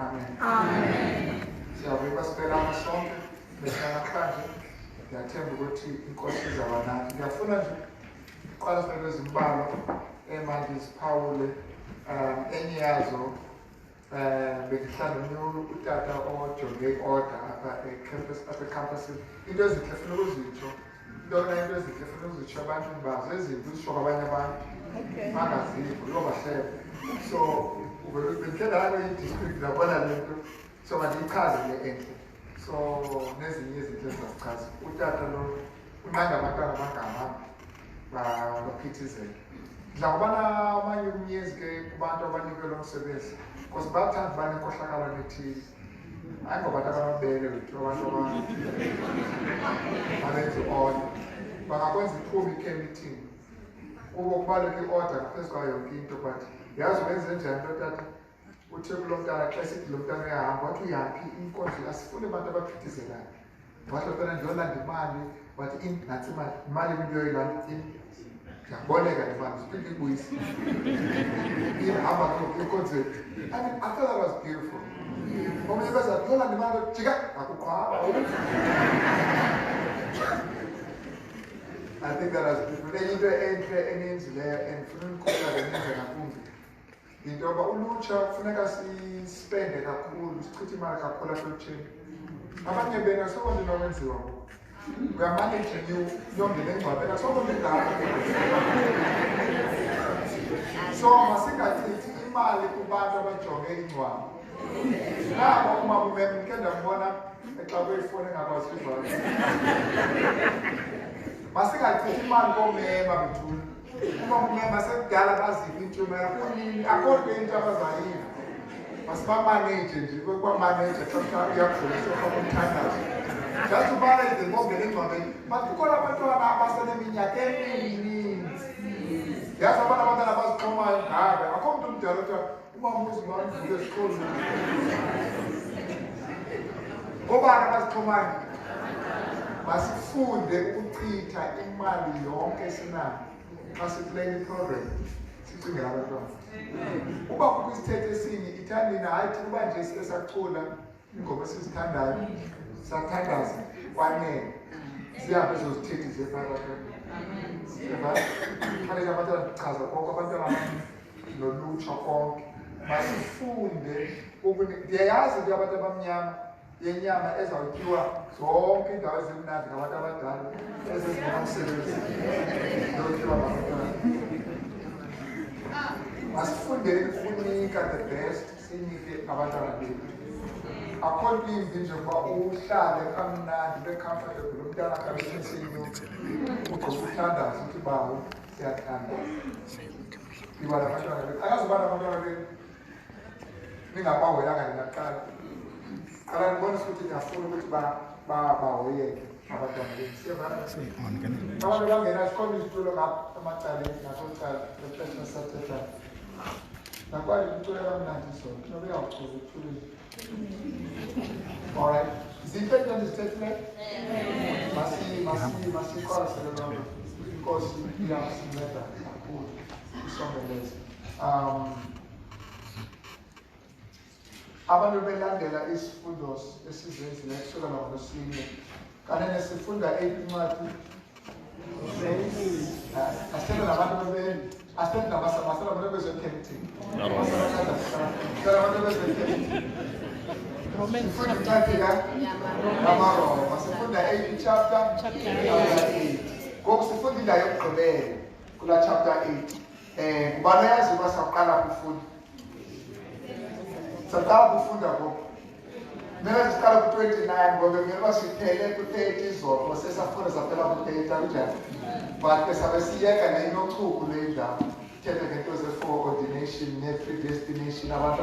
Amen. Amen. Siyabonga sicela amasonke besanamhlanje ngiyathemba ukuthi inkosi izabanathi. Ngiyafuna nje uqala sibeke izimbalo emanje siphawule enye yazo bengihlala utata ojonge order apha ecampus into ezinhle funa ukuzitsho into ezinhle funa ukuzitsho abantu bazo ezinto uzisho kwabanye abantu bangazivo yobahlele so bengihlala i-district labona lento so mandiyichaze le enhle so nezinye izinto ezingazichaza utata lo unqanda abantwana amagama baphithizele ndidla ngobana amanye umyezi ke kubantu abanikwe lo msebenzi because bathanda banenkohlakalo nethile hayi ngobantu abanobele abantu abenza i-order bangakwenza iphume i-meeting kubo kubaluleka i-order ngaphezu kwayo yonke into but yazi ubenze njani lo tata uthe kulo mntana xa sithi lo mntana uyahamba wathi uyaphi inkonzo asifuni abantu abaphithizelayo wathi phela ndiyolanda imali wathi nathi imali into yoyilanda yaboleka le mali siphinde ibuyise ihamba inkonzweni. I mean, I thought that was beautiful. Omunye beza yolanda imali jika akukhwaba. I think that was beautiful. Enye into enhle eninzi leyo and funa ukukhula leninze ngakumbi into yoba ulutsha kufuneka sispende kakhulu sichithe imali kakhulu aselutsheni. Abanye bena asekho nto wenziwa ngoku uyamanage yongele engcwabela asekho nto engako so masingachithi imali kubantu abajonge ingcwabo nabo umabumeme ke ndambona xa kuyifoni engakwazi uyivala masingachithi imali komema bethuna umamumema sekudala baziphi intshumayelo kunini akho nto into abazayiva masibamanage nje kwamanager xa uyakudlulisa kwakumthandazo just umanage ngongena engcwabeni but kukhona abantwana abaseneminyaka emininzi yazi abantu abantwana abazixhomayo ngabe akho mntu omdala kuthiwa umamuzi mandivule esikolweni ngobani abazixhomayo masifunde ukuchitha imali yonke esinayo xa siplane iprogram sicingela abantwana uba kukho isithethe esinye ithandini hayi thina uba nje sike sacula ingoma esizithandayo sathandaza kwanele siyabe ezozithethe zephakathi fanele abantwana ndichaza konke abantwana nolutsha konke masifunde ndiyayazi into yabantu abamnyama yenyama ezawutyiwa zonke iindawo ezimnandi ngabantu abadala ezezingenamsebenzi yotyiwa ngabantwana masifundeni ukunika the best sinike abantwana bethu akho nto imbi njengoba uhlale kamnandi ube-comfortable umntana kabesensinyo uthandaza uthi bawo siyathanda ibala abantwana bethu ayazi ubana abantwana bethu ningabahoyanga ninaqala qala ndibonisa ukuthi ndiyafuna ukuthi bahoyeke abantwana bethu abantu bangena sikhona izitulo amacaleni nasocala lexesha sathethayo nakwali itulo kamnandi zona nobe uyawuchuza ethuleni. All right. Zinto endizithethileyo masiqwalasele loo nto inkosi iyasinceda kakhulu isongeleze abantu belandela isifundo esizenzileyo kusukela ngolwesine kanene sifunda 8 incwadi asithethe nabantu bebeni asithethe nabantu bezekhethi abantu bezekhethi Romans chapter 8. Ngoku sifunda indawo yokugqibela kula chapter 8. Kubani yazi uba saqala kufunda? Saqala kufunda ngoku. Mele siqala ku-29 ngoba kumele uba siphele ku-30 izolo sesafunda saphela ku-30 kanjani. But ke sabe siyeka neyinochuku le ndawo. Thethe ngento ze-foreordination ne-predestination abantu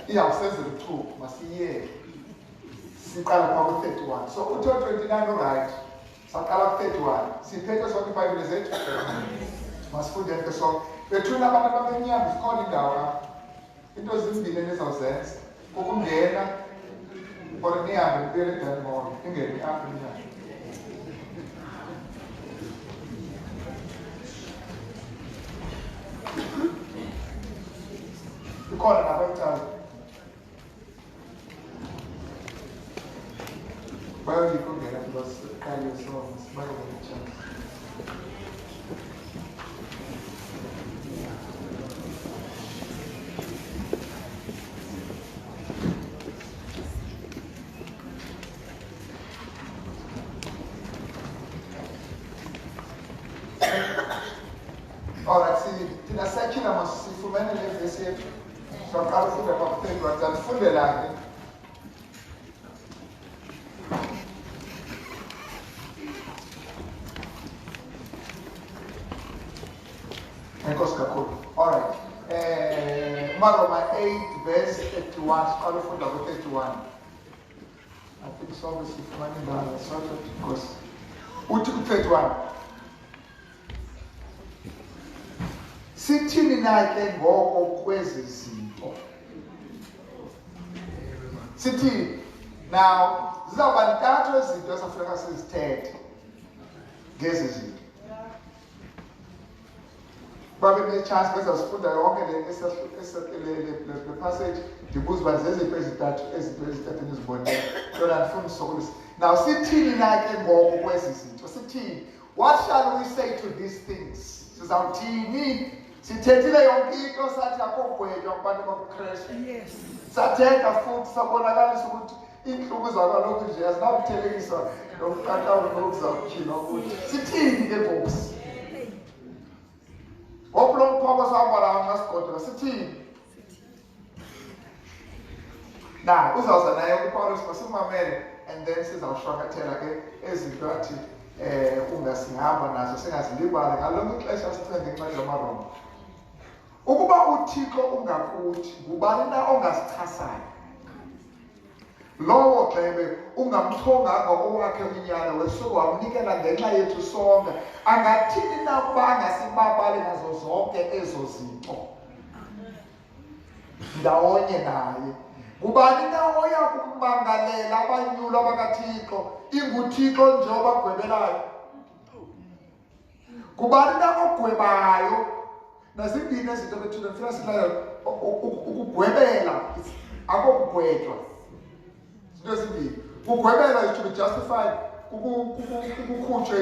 iyawusenzela uchuku masiyeke siqala kwa-31 so u-29 uright saqala ku-31 siphethe sonke ibhayibhile zethu masifundeni ke sonke bethuna abantu abamnyama zikhona indawo apha into zimbini enizawuzenza kukungena or nihambe nibuyele edanimoyo ingeni apha inyanga ikhona nabayithatha bayolifundela basiqale sonke sibayele chance. Alright, thina siyakhila masifumene le vesi yethu soqala ufunda kwakuphendula ndifunde lakhe. Enkosi kakhulu. Alright. Maroma 8 verse 31 siqala ufunda ku-31. I think sonke sifumane indaba sorted because uthi ku-31 sithini na ke ngoko kwezi zinto? Sithi now zizawuba ntathu izinto esafuneka sizithethe ngezi zinto. Babe ne-chance bezasifunda yonke le passage ndibuza uba zeziphi ezintathu enizibonile. Yona ndifuna usokolisa. Now sithini na ke ngoko kwezi zinto? Sithini? What shall we say to these things? Sizawuthini? Sithethile yonke into sathi akho gwetywa kubantu bakukristu. Yes. Sathetha futhi sabonakalisa ukuthi iintlungu zakaloku nje azinawuthelekiswa nomqaqawo nokuzawutyhilwa ukuthi sithini ke ngokusi? Woplo mphoko sahamba lawo ngasigodola sithini? Na uzawuza naye kuPawulos masimamele and then sizawushwakathela ke ezinto athi ungasihamba nazo singazilibali ngalonke ixesha sithenge incwadi yamaroma. Ukuba uThixo ungakuthi ngubani na ongasichasayo? Lowo gxebe ungamchonganga owakhe unyana wesuku wamnikela ngenxa yethu sonke, angathini na ukuba angasibabali nazo zonke ezo zinto ndawonye naye? Ngubani na oya kummangalela abanyulo bakaThixo inguThixo nje obagwebelayo? Ngubani na ogwebayo? Nazibini izinto bethuna mfuna silayo ukugwebela akho kugwetywa. Zinto ezibini. Ukugwebela is to be justified. Ukukhutshwe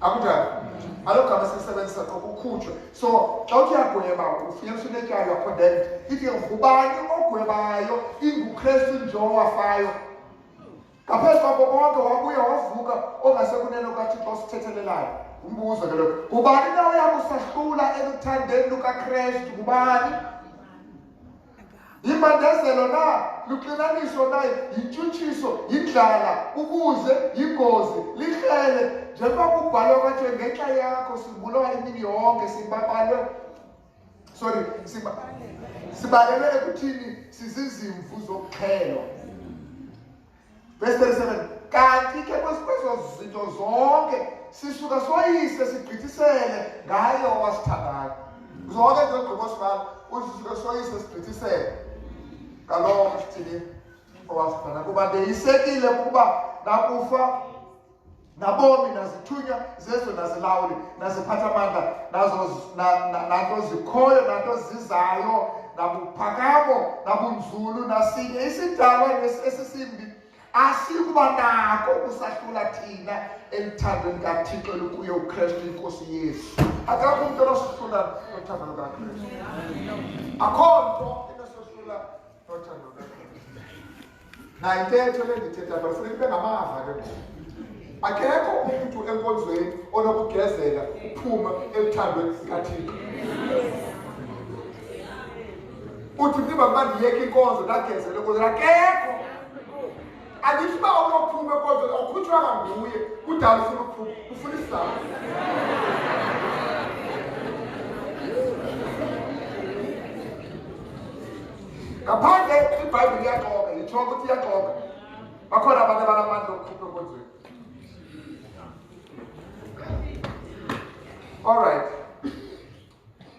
akunjani? Alogama sisebenzisa ukukhutshwe. So xa uthi uyagweba ufike usunetyala you are condemned. Ithi ngubani ogwebayo inguKristu nje owafayo? Ngaphezu kwabo bonke wabuya wavuka ongasekunene kukaThixo osithethelelayo. Umbuzo ke lo. Ngubani na uyakusahlula ekuthandeni lukaKristu? Ngubani? Imandezelo na, luxinaniso na, yintshutshiso, yindlala, ubuze, yingozi, lihlele, njengoba kubhalwe kwathi ngenxa yakho sibulawa imini yonke, sibalelwe ekuthini sizizimvu zokuxhelwa. Verse 37, kanti ke kwezo zinto zonke sisuka soyise sigqithisele ngayo owasithandayo. Zonke ezogqiba sibala usisuka soyise sigqithisele ngalowo sithini owasithandayo, kuba ndeyisekile kuba nakufa nabomi nazithunywa zezo nazilawuli naziphathamandla nazo zikhoyo nazo zizayo nabuphakamo nabunzulu nasinye isidalwa esisimbi asikuba nako ukusahlula thina elithandweni kaThixo lukuye uKristu inkosi Yesu. Akakho umuntu onosahlula nothando lukaKristu. Akho nto enosahlula nothando lukaKristu. Na intetho le ndithetha bafuna ibe ngamava ke. Akekho umuntu enkonzweni onokugezela uphuma elithandweni kaThixo. Uthi niba mandiyeke inkonzo ndagezele kuze akekho. Andithi uba unophuma enkonzo ukhutshwanga nguye kudala ufuna ukuphuma ufuna isizathu. Ngaphandle iBhayibhile iyaxoka, itsho ukuthi iyaxoka. Bakhona abantu abanamandla okukhupha enkonzweni. Alright.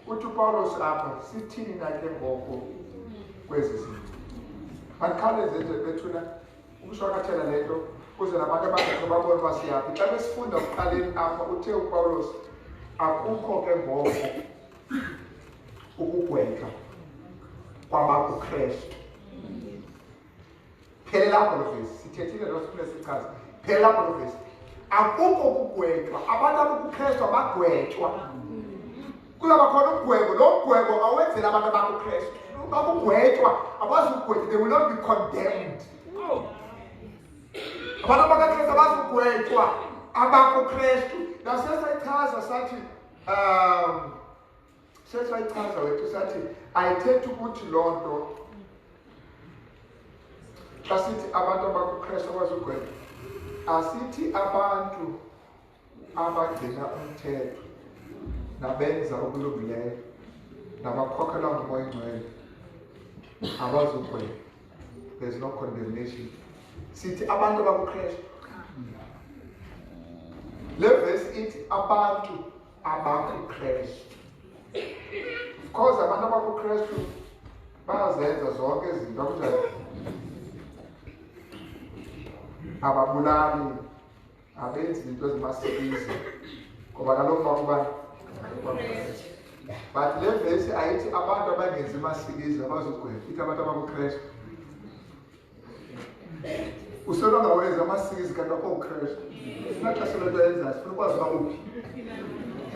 Uthi uPawulos apha sithini na ke ngoko kwezi zinto? Mandikhawuleze nje bethuna ukushwakathela le nto kuze nabantu abaninzi babone uba siyaphi. Xa besifunda kuqaleni apha uthe uPawulos akukho ke ngoko ukugwetshwa kwabakuKristu. Phelela lapho lo vesi, sithethile lo sifune sichaze. Phelela lapho lo vesi. Akukho ukugwetshwa, abantu abakuKristu abagwetshwa. Kulaba khona ugwebo, lo gwebo awenzela abantu abakuKristu. Bakugwetshwa, abazi ukugwetshwa, they will not be condemned. Abantu abakuKristu abazi ukugwetshwa, abakuKristu. Nasesayichaza sathi sesayichaza wethu sathi ayithethe ukuthi lonto xa sithi abantu abakuKristu abazi ukugwetshwa, asithi abantu abagcina umthetho nabenza okulungileyo nabakhokhelwa nguMoya Oyingcwele abazi ukugwetshwa. There's no condemnation. Sithi abantu abakuKristu. Le verse ithi abantu abakuKristu. Of course abantu abakuKristu bayazenza zonke izinto akunjani. Ababulali, abenzi izinto ezimasikizi ngoba kaloku bakubani. But le verse ayithi abantu abangenzi amasikizi abazogwetshwa, ithi abantu abakuKristu. Usolonga wenza amasikizi kanti akho uKristu. Sinaxesha lento yenzayo, sifuna ukwazi uba uphi.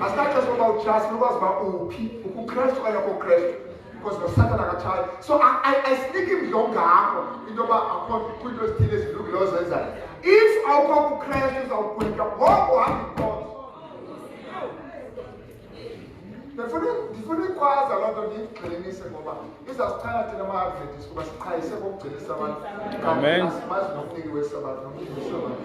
Asinaxesha uba utshaya, sifuna ukwazi uba uphi, ukuKristu okanye akho uKristu. Because noSathane akatshayi. So ayisinika imdlo ngako into yoba akho kwinto ezithile ezilungileyo ozenzayo. If awukho kuKristu uzawugwetshwa ngoko uhambe inkonzo. Ndifuna ikwazi loo nto ndiyigxininise ngoba izasichana thina ama-Adventist kuba siqhayise kokugcinisa abantu. Amen. Asimazi nomniki wesabatha nomniki wesabatha.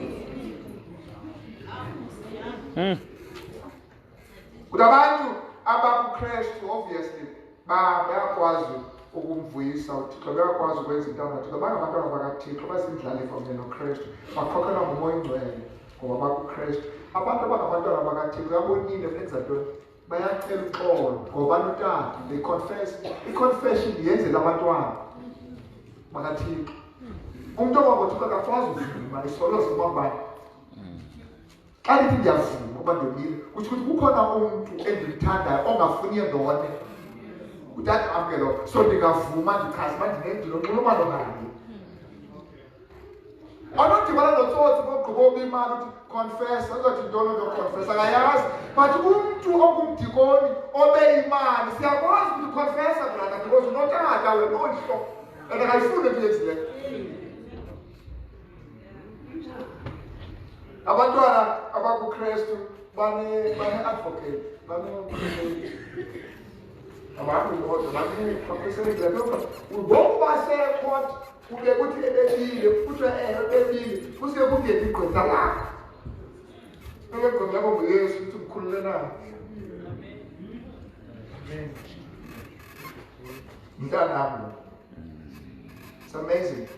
Kuti abantu abakuKristu obviously bayakwazi ukumvuyisa uThixo, bayakwazi ukwenza into kaThixo. Bangabantwana bakaThixo bazindlalifa kunye noKristu, bakhokhelwa nguMoya Oyingcwele ngoba bakuKristu. Abantu abangabantwana bakaThixo babonile benza ntoni? Bayacela uxolo ngoba notata, they confess. I-confession yenzela abantwana bakaThixo. Umuntu ongakuThixo akakwazi uvuma isoloze uba ngubani. Xa ndithi ndiyavuma uba ndonile, kuthi ukuthi kukhona umntu endimthandayo ongafuniyo ndone. Utata amkelo, so ndingavuma ndichaze uba ndinonxulumano naye. Anodibana notsotsi bogqiba obimali uthi confess, azothi ntoni nto confess, akayazi. But umntu okumdikoni obe imali, siyakwazi ukukonfesa brother because unotata wena onhlo and akayifuni into yenzileyo. Abantwana abakuKristu bane-advocate, abantu kodwa bane-professor ngoku basecourt kube kuthi ebebile kuthiwa ebebile kusuke kungeni igqwetha lakho. Egqwetha lakho nguYesu ukuthi mkhulule nayo. Mntanami lo. It's amazing.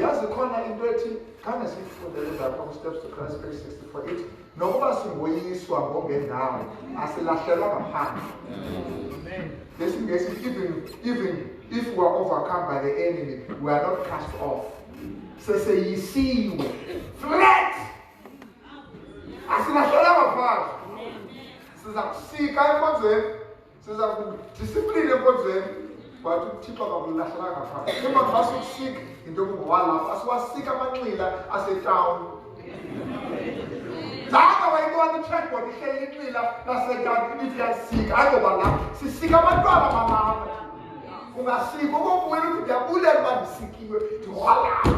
Yazi khona into ethi khange siyifundele lapha ku-Steps to Christ page 64 ithi nokuba singoyiswa ngongendawo asilahlelwa ngaphandle. Lesingesi even if we are overcome by the enemy, we are not cast off. Seseyisiwe flat. Asilahlelwa ngaphandle. Siza kusika enkonzweni, siza kudiscipline enkonzweni. But uThixo akakulahlela ngaphandle. Uma ngibasukusika into okungowalapha, asiwasika amanxila asetown. Zaka wayibona i-chatbot ihleli inxila lasetown ithi iyasika, hayi ngoba lapha sisika abantwana balapha. Ungasika okokuwena ukuthi ndiyabulela uba ndisikiwe ndiwalapha.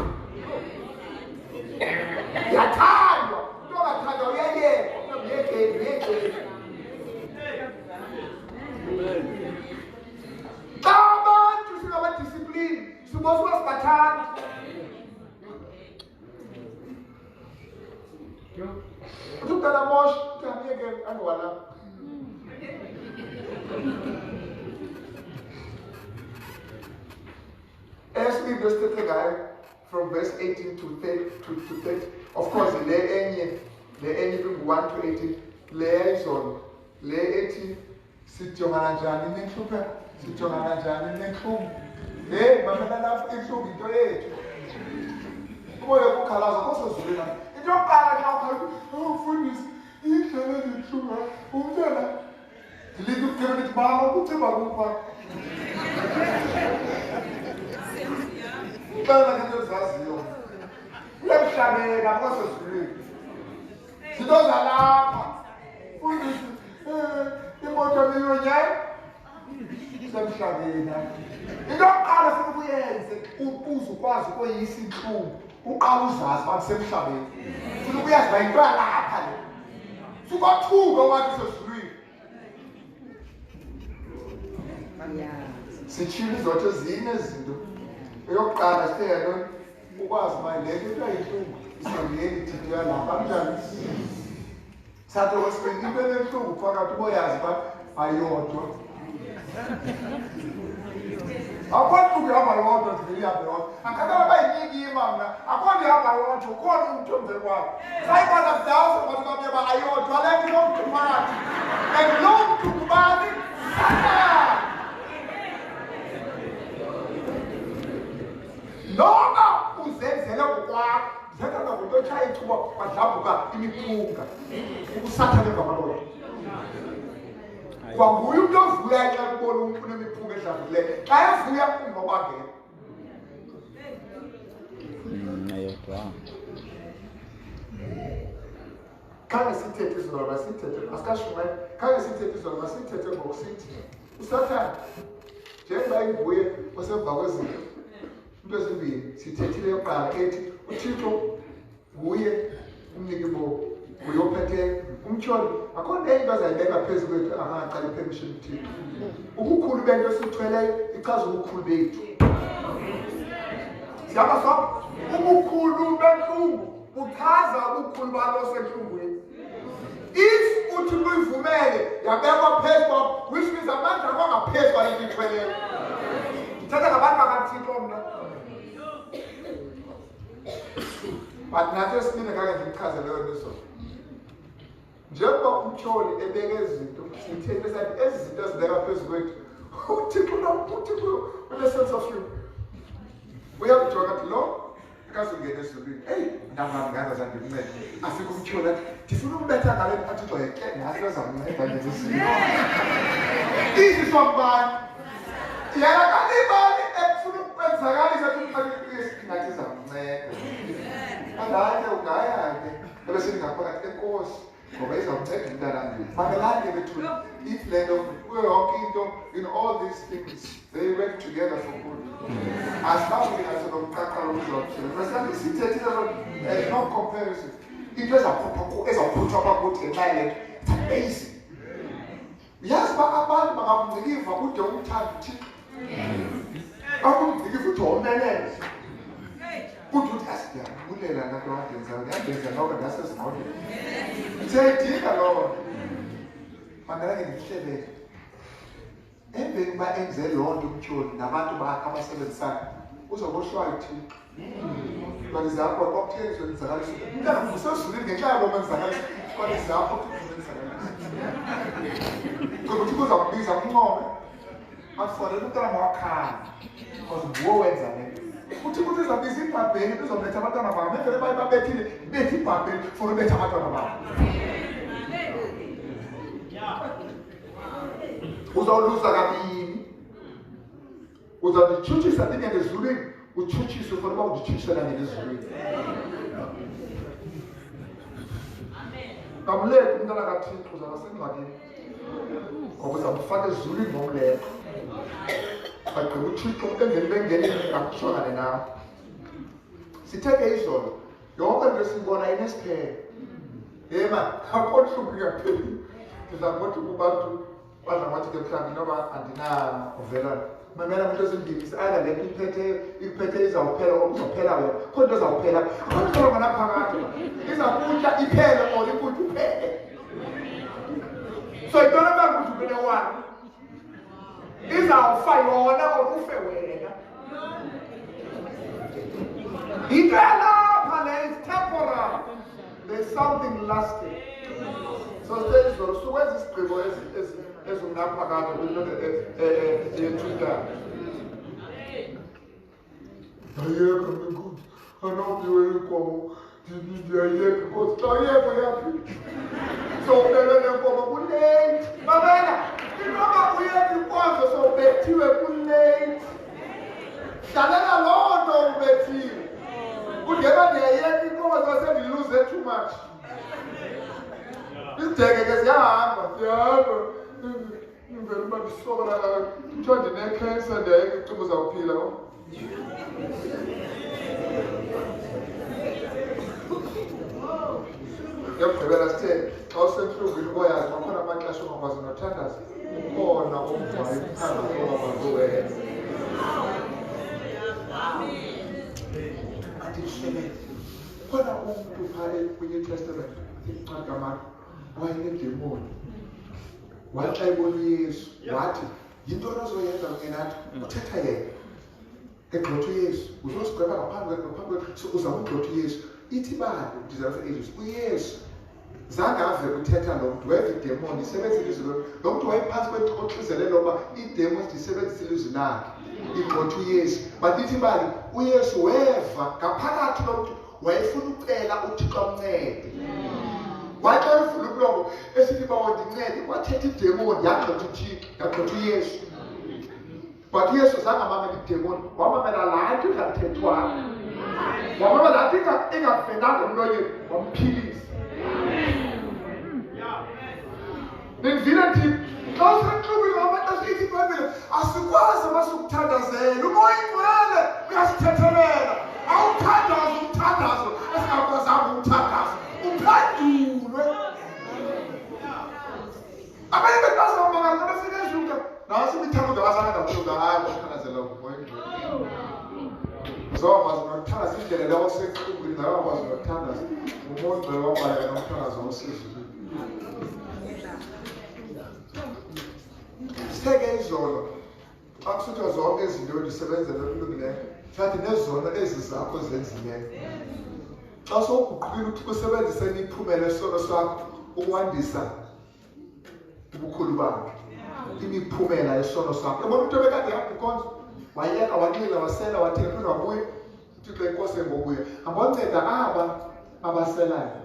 Ndiyathandwa, into ongathandwa uyayeka, uyekeni. Xa abantu singabadiscipline, sibosuka sibathanda. Uthi umntana mosha, uthi angiyeke angowalapha. As we just take a guy from verse 18 to 30, of course, le enye from 1 to 18, le ayizona, le ethi sijongana njani nenhlupho, sijongana njani nenhlupho. Hey, mamela lapha inhlupho into yethu. Umoya wokukhalaza kosozulena. Into yokuqala xa ukhala, umfundisi, indlela ezinhlupho, umntwana. Ndilinde ukuthi mama kuthemba kupha. Ubana ke ntozaziyo. Uyamhlabela kwasezulwini. Sidoza lapha. Undisi imoto miyonyana. Semhlabela. Into yokuqala futhi kuyenze ukuze ukwazi ukoyisa inhlungu. Uqala uzazi bakusemhlabeni. Futhi uyazi bayinto yalapha le. Sukothuka wathi sezulwini. Sitshila izotho ezine izinto. Eyokuqala sithelo ukwazi manje le into ayinhlungu isongiyeni into yalapha kanjani. Sathi wesibili into enhlungu phakathi boyazi ba ayodwa. Akwani ukuhamba yodwa ndivile yapha yodwa. Akakaba bayinyikima mna. Akwani uhamba yodwa ukhona umuntu omveli kwakho. Sayikwazi kudawuza abantu babeba ayodwa le nto yomntu phakathi. And lo mntu kubani? Satan. Noma uzenzele ngokwakho. Zenza ngento etshaya ichuba kwadlambuka imiphunga. Ukusathane ngamalona. Kwakuye umuntu ovuya xa kubona umuntu unemiphunga edlavukileyo. Xa evuya ngoba ngeke. Khange sithethe izolo masithethe asikashumane. Khange sithethe izolo masithethe ngokusithi usathane njengoba inguye osemva kwezinto. Into ezimbili sithethile yokuqala ethi uThixo nguye umniki bo uyophethe umtsholi akho nento azayibeka phezulu kwethu angaqala permission uThixo. Ubukhulu bento esithweleyo ichaza ubukhulu bethu. Siyaba sonke ubukhulu benhlungu buchaza ubukhulu balo senhlungwini. If uthi uyivumele yabekwa phezulu which means amandla akwangaphezulu into ithweleyo. Ngithatha ngabantu bakaThixo mna. But nathi esibini kake ngimchaze leyo nto. Njengoba umtsholi ebeke izinto sithele sathi ezi zinto ezibeka phezulu kwethu uThixo uThixo une-sense of humor. Uyakujonga athi lo akazongena ezulwini. Hey ndamani ngaza zandimncede afike umtsholi athi ndifuna umbetha ngale athixo yeke nathi azamnceda ngezizimo. Iziswa kubani? Yena kanibani ekufuna ukwenzakalisa ukuthi ngathi zamnceda. Andake ungaya-ke bese ndingaphakathi enkosi ngoba izawunceda umntanami. Mamelani bethu if le nto kuyo yonke into in all these things they work together for good. Asibabuke naso nomqaqalo uzawuphila. Masikanti sithethile no comparison. Into ezawuphuthwa kwakuthi ngenxa yale it's amazing. Yazi uba abantu bangamngciliva ude umthanda uThixo. Akumngciliva uthi womelele. Uthi asiyabulela nto wadenza noko ndasezingqondweni. Siyayidinga loo nto. Mangalake ndihlebele. Emveni uba enze loo nto umtsholi nabantu bakhe abasebenzisana uzoboshwayo uThixo. Kwani zakho kwakuthengizwe izenzakalisa. Umntana usezulwini ngenxa yaloo menzakalisa. Kwani zakho kuzenzakalisa. Ngokuthi kuzakubiza kumncome. Akufanele umntana wakhala. Because nguwo wenza le nto. Uthi uzabiza ibhabheli uzobetha abantwana babo. Mevele bayibabethile bethi ibhabheli for ubetha abantwana babo. Uzawuluza kabini. Uzawuditshutshisa linye ngezulwini utshutshise for uba uditshutshisa ngezulwini. Kamleke umntana kaThixo uzawuba sengxakini. Ngoba uzawufaka ezulwini ngomleko. Bagqiba uThixo engenini akushokane nawe. Sithethe izolo yonke nto esiyibona inesiphelo. Yema akho nhlupho kapheli. Ndizambothi kubantu badla ke mhlawumbi noba andinavelana. Mamela umuntu ezimbili either le iphethe izawuphela or uzophela wena. Khona into ezawuphela. Khona into nganaphakathi. Izakutya iphele or ikutya uphele. So intona bakuthi ubene wani. Izawufa yona or ufe wena. Into yalapha le is temporal. There's something lasting. So there is also where's this privo as unaphakade eTwitter. Ayeka mngudu. Anobiwe inkomo. Ndiyayeka because xa yeka yaphi. So ubelele inkomo kulate. Mamela, inkomo hlalela loo nto ubethile ungeba ndiyayeka inkoba zase ndiluze too much izideke ke ziyahamba imvela uba ndisokola kuthiwa ndinekhensa ndiyayeka icubu zawuphila yokugqibela sithe xa usentlungwini uboyazi bakhona amaxesha ongakwazi nothandaza ukhona umvayo umthandazo ongakwazi uwenza khona umuntu phaya kwi-New Testament incwadi kaMarko wayenedemoni wathi xa ebona uYesu wathi yintoni ozoyenza kunye nathi uthetha yena egxotha uYesu uzosigweba ngaphambi uzama ugxotha uYesu ithi bani desire for ages uYesu zange ave kuthetha lo mntu weva idemoni isebenzisa ilizwi lo mntu wayephantsi koxinzelelo loba iidemoni zisebenzisa ilizwi lakhe igxotha uYesu but ithi bani uYesu weva ngaphakathi lo mntu wayefuna ucela uThixo amncede waxa evula umlomo esithi bawo ndincede wathetha idemoni yagxotha uThixo yagxotha uYesu but uYesu zange amamela idemoni wamamela laa nto ingathethwayo wamamela laa nto ingavelanga emlonyeni wamphilisa nindivile ndithi xa usentlungwini ngamaxesha ithi ibhayibhile asikwazi amasukuthandazela umoya ingcwele uyasithethelela awuthandazo umthandazo esingakwazanga umthandazo uphendulwe abanye betazamangala xa befike ezuka nasi imithando ngabasana ndamthuka hayi ukuthandazela umoya ingcwele uzawakwazi nokuthandaza indlela leyo osentlungwini zawakwazi nokuthandaza umoya ingcwele wabaleka nomthandazo osezulwini sitheke izolo xa kusithiwa zonke izinto endisebenzela okulungileyo fathi nezono ezi zakho zenzileyo xa sowuguqukile uthi usebenzise imiphumela esono sakho ukwandisa ubukhulu bakhe imiphumela yesono sakho yabona umntu ebekade yakukhonza wayeka wanxila wasela wathela phinde wabuya uthixo inkosi engobuya ambonceda aba abaselayo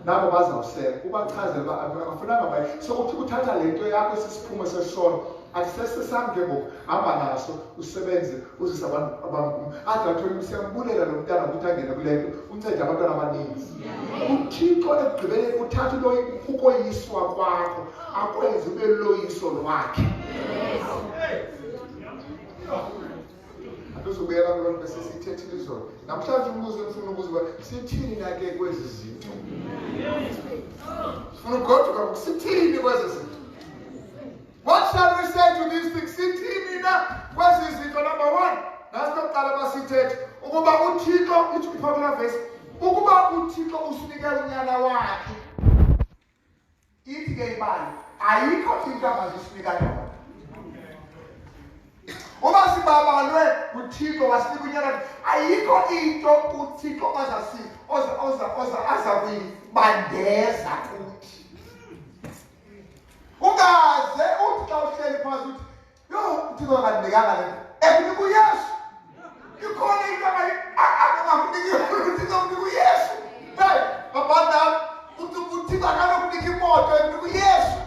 nabo bazawusela ubachazela uba afunanga baye so uthi uthatha le nto yakho esisiphumo sesono asisesesam ke ngoku hamba naso usebenze uzise abantu abangum adathola siyambulela lo mntana ukuthi angene kule nto uncede abantwana abaninzi uThixo ekugqibeleni uthatha ukoyiswa kwakho akwenze ube loyiso lwakhe atuzobuyela kulo nto sesiyithethile izolo namhlanje umbuzo endifuna ukubuza uba sithini na ke kwezi zinto sifuna ugoduka sithini kwezi zinto. What shall we say to these things? Sithini na kwezi zinto number one nasinokuqala basithethe ukuba uThixo ithi kwiphamela verse ukuba uThixo usinikela unyana wakhe ithi ke ibali ayikho into abazisinika yona uba sibabalwe uThixo wasinika unyana ayikho into uThixo aza kuyibandeza kuthi ungaze uthi xa uhleli phantsi uthi yo uThixo akandinikanga le nto ekunika uYesu ikhona into angakuniki uThixo akunika uYesu hey babadala uThixo akanokunika imoto ekunika uYesu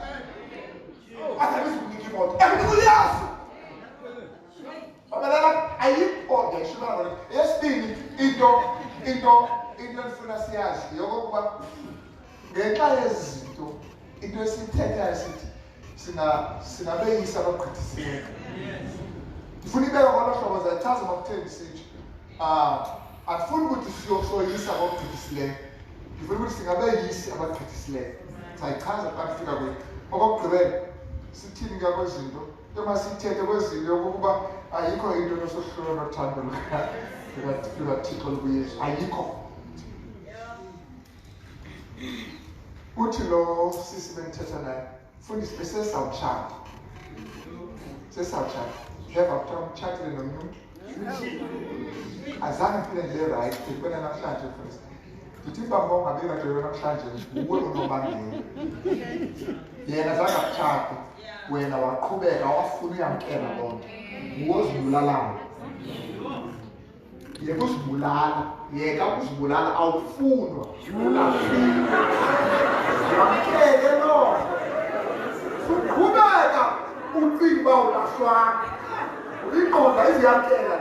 akabizukunika imoto ekunika uYesu babadala ayikho ngeshibana yesibini into endifuna siyazi yokokuba ngenxa yezinto into esithethayo sithi singabeyisa abagqithisileyo ndifuna ibeka ngolo hlobo zachaza makutheni sithi andifuni ukuthi siyosoyisa abagqithisileyo ndifuna ukuthi singabeyisi abagqithisileyo sayichaza xa kufika kwethu okokugqibela sithini ke kwezinto emasithethe kwezinto yokokuba ayikho into nosohlolo nothando lukaThixo lukuYesu ayikho uthi lo sisi bendithetha naye fundisi besesawutshata eva kuthiwa umtshatile nomnye umntu azange mphile ndile rayithi ndikubona namhlanje fundisi ndithi ibamba ungabekajebe namhlanje nguwe unobangela yena zange akutshate wena waqhubeka wafuna uyamkela loo nto nguwe ozibulalayo yeka uzibulala awufunwa yamkele loo suqhubeka ucinga uba ulahlwana ingqondo iziyamkela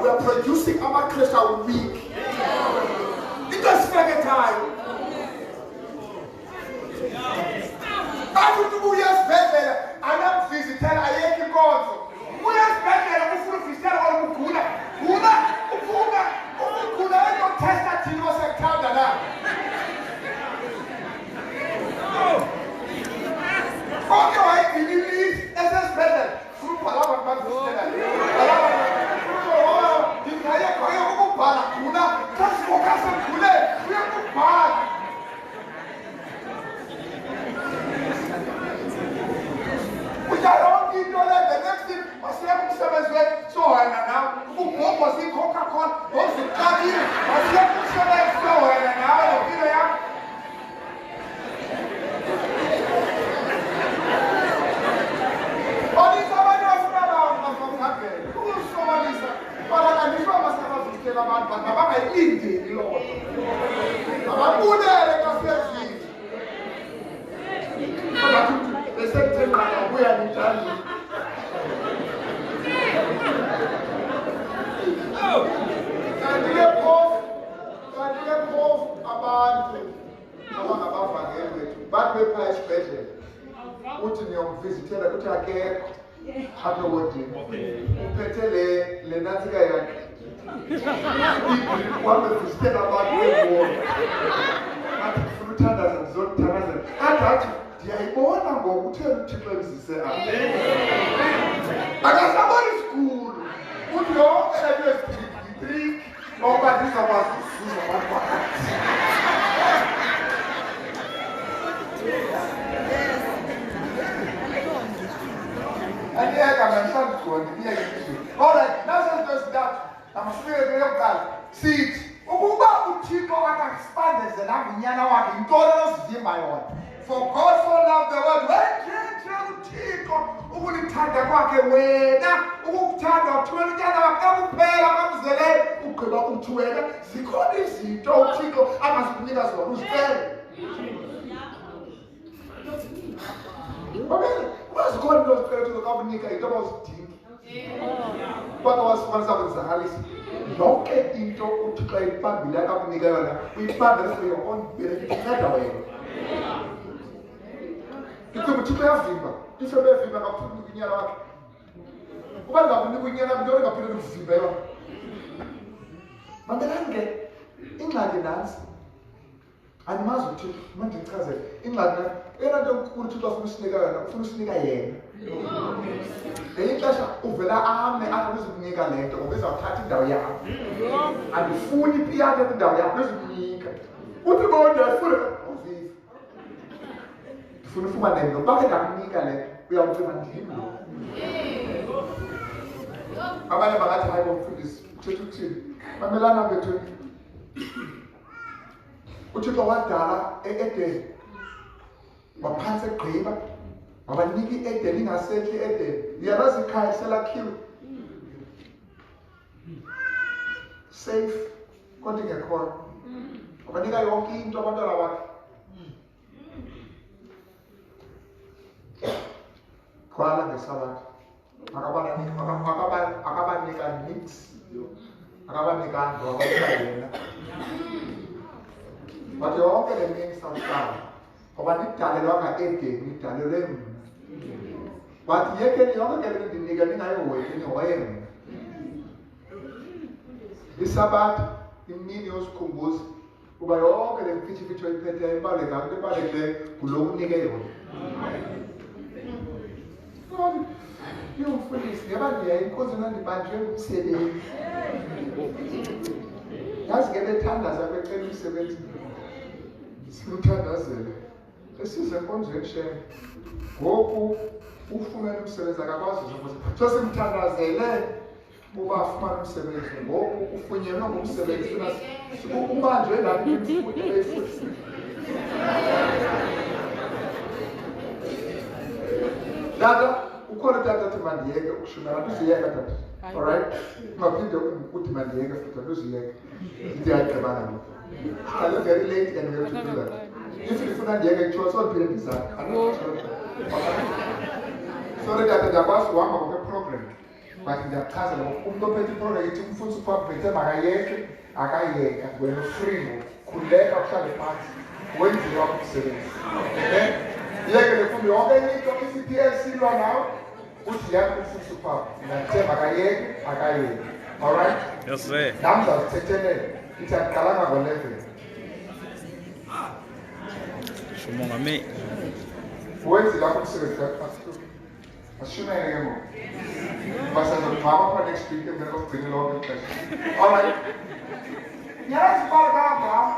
We are producing our Christian week. It does take time. Papu tu years better. I am visiting. I am going. We are better. We full visitor. We kuna. I don't test that you know say count that. Okay, why did you leave? SS better. Full palava man visitor. Safe, continue a call. Kuala ngesabat. Akabanika mix. Akabanika ndo yena. But you all get a name sometime. Oba nitalelwa ka eke nitalele. But yeke ni all get the nigga ni nayo weke ni oye. Isabat imini osikumbuz. Uba yonke le mfithi fithi oyiphethe imali kanti imali le kulokunike yona. Yomfundisi ngebanje inkosi nandibanjwe umsebenzi. Yazi ngebethandaza becela umsebenzi. Simthandazele. Esize enkonzweni shame. Ngoku ufumene umsebenzi akakwazi ukuthi so simthandazele uba afumane umsebenzi ngoku ufunyenwe ngumsebenzi ubanjwe lapho imfundo Dada ukhona utata athi mandiyeke ukushumela andiziyeka tata. Alright? Ungaphinde uthi mandiyeke futhi andiziyeka. Ndiyagqibana lo. Siqale very late and we have to do that. If ndifuna ndiyeke kutshiwo sophinde ndizame. Sorry tata ndiyakwazi uhamba ngokwe-program. But ndiyachazela umntu ophethe iprogram ithi umfundisi uphethe makayeke akayeka wena free khuleka uhlale phansi wenziwa umsebenzi. Okay? Yeke lefundo yonke into i-CPL silwa nawe uthi yakho umfundisi ndingathemba akayeke. Alright? Yes sir. Nami ndizazithethelele ithi andiqalanga ngo-11. Shumongame. Wenzile apho umsebenzi asishumele ke ngoku. Basazokungcwaba apha next week emveni kokugcina lonke ixesha. Alright. Yazi uAbraham.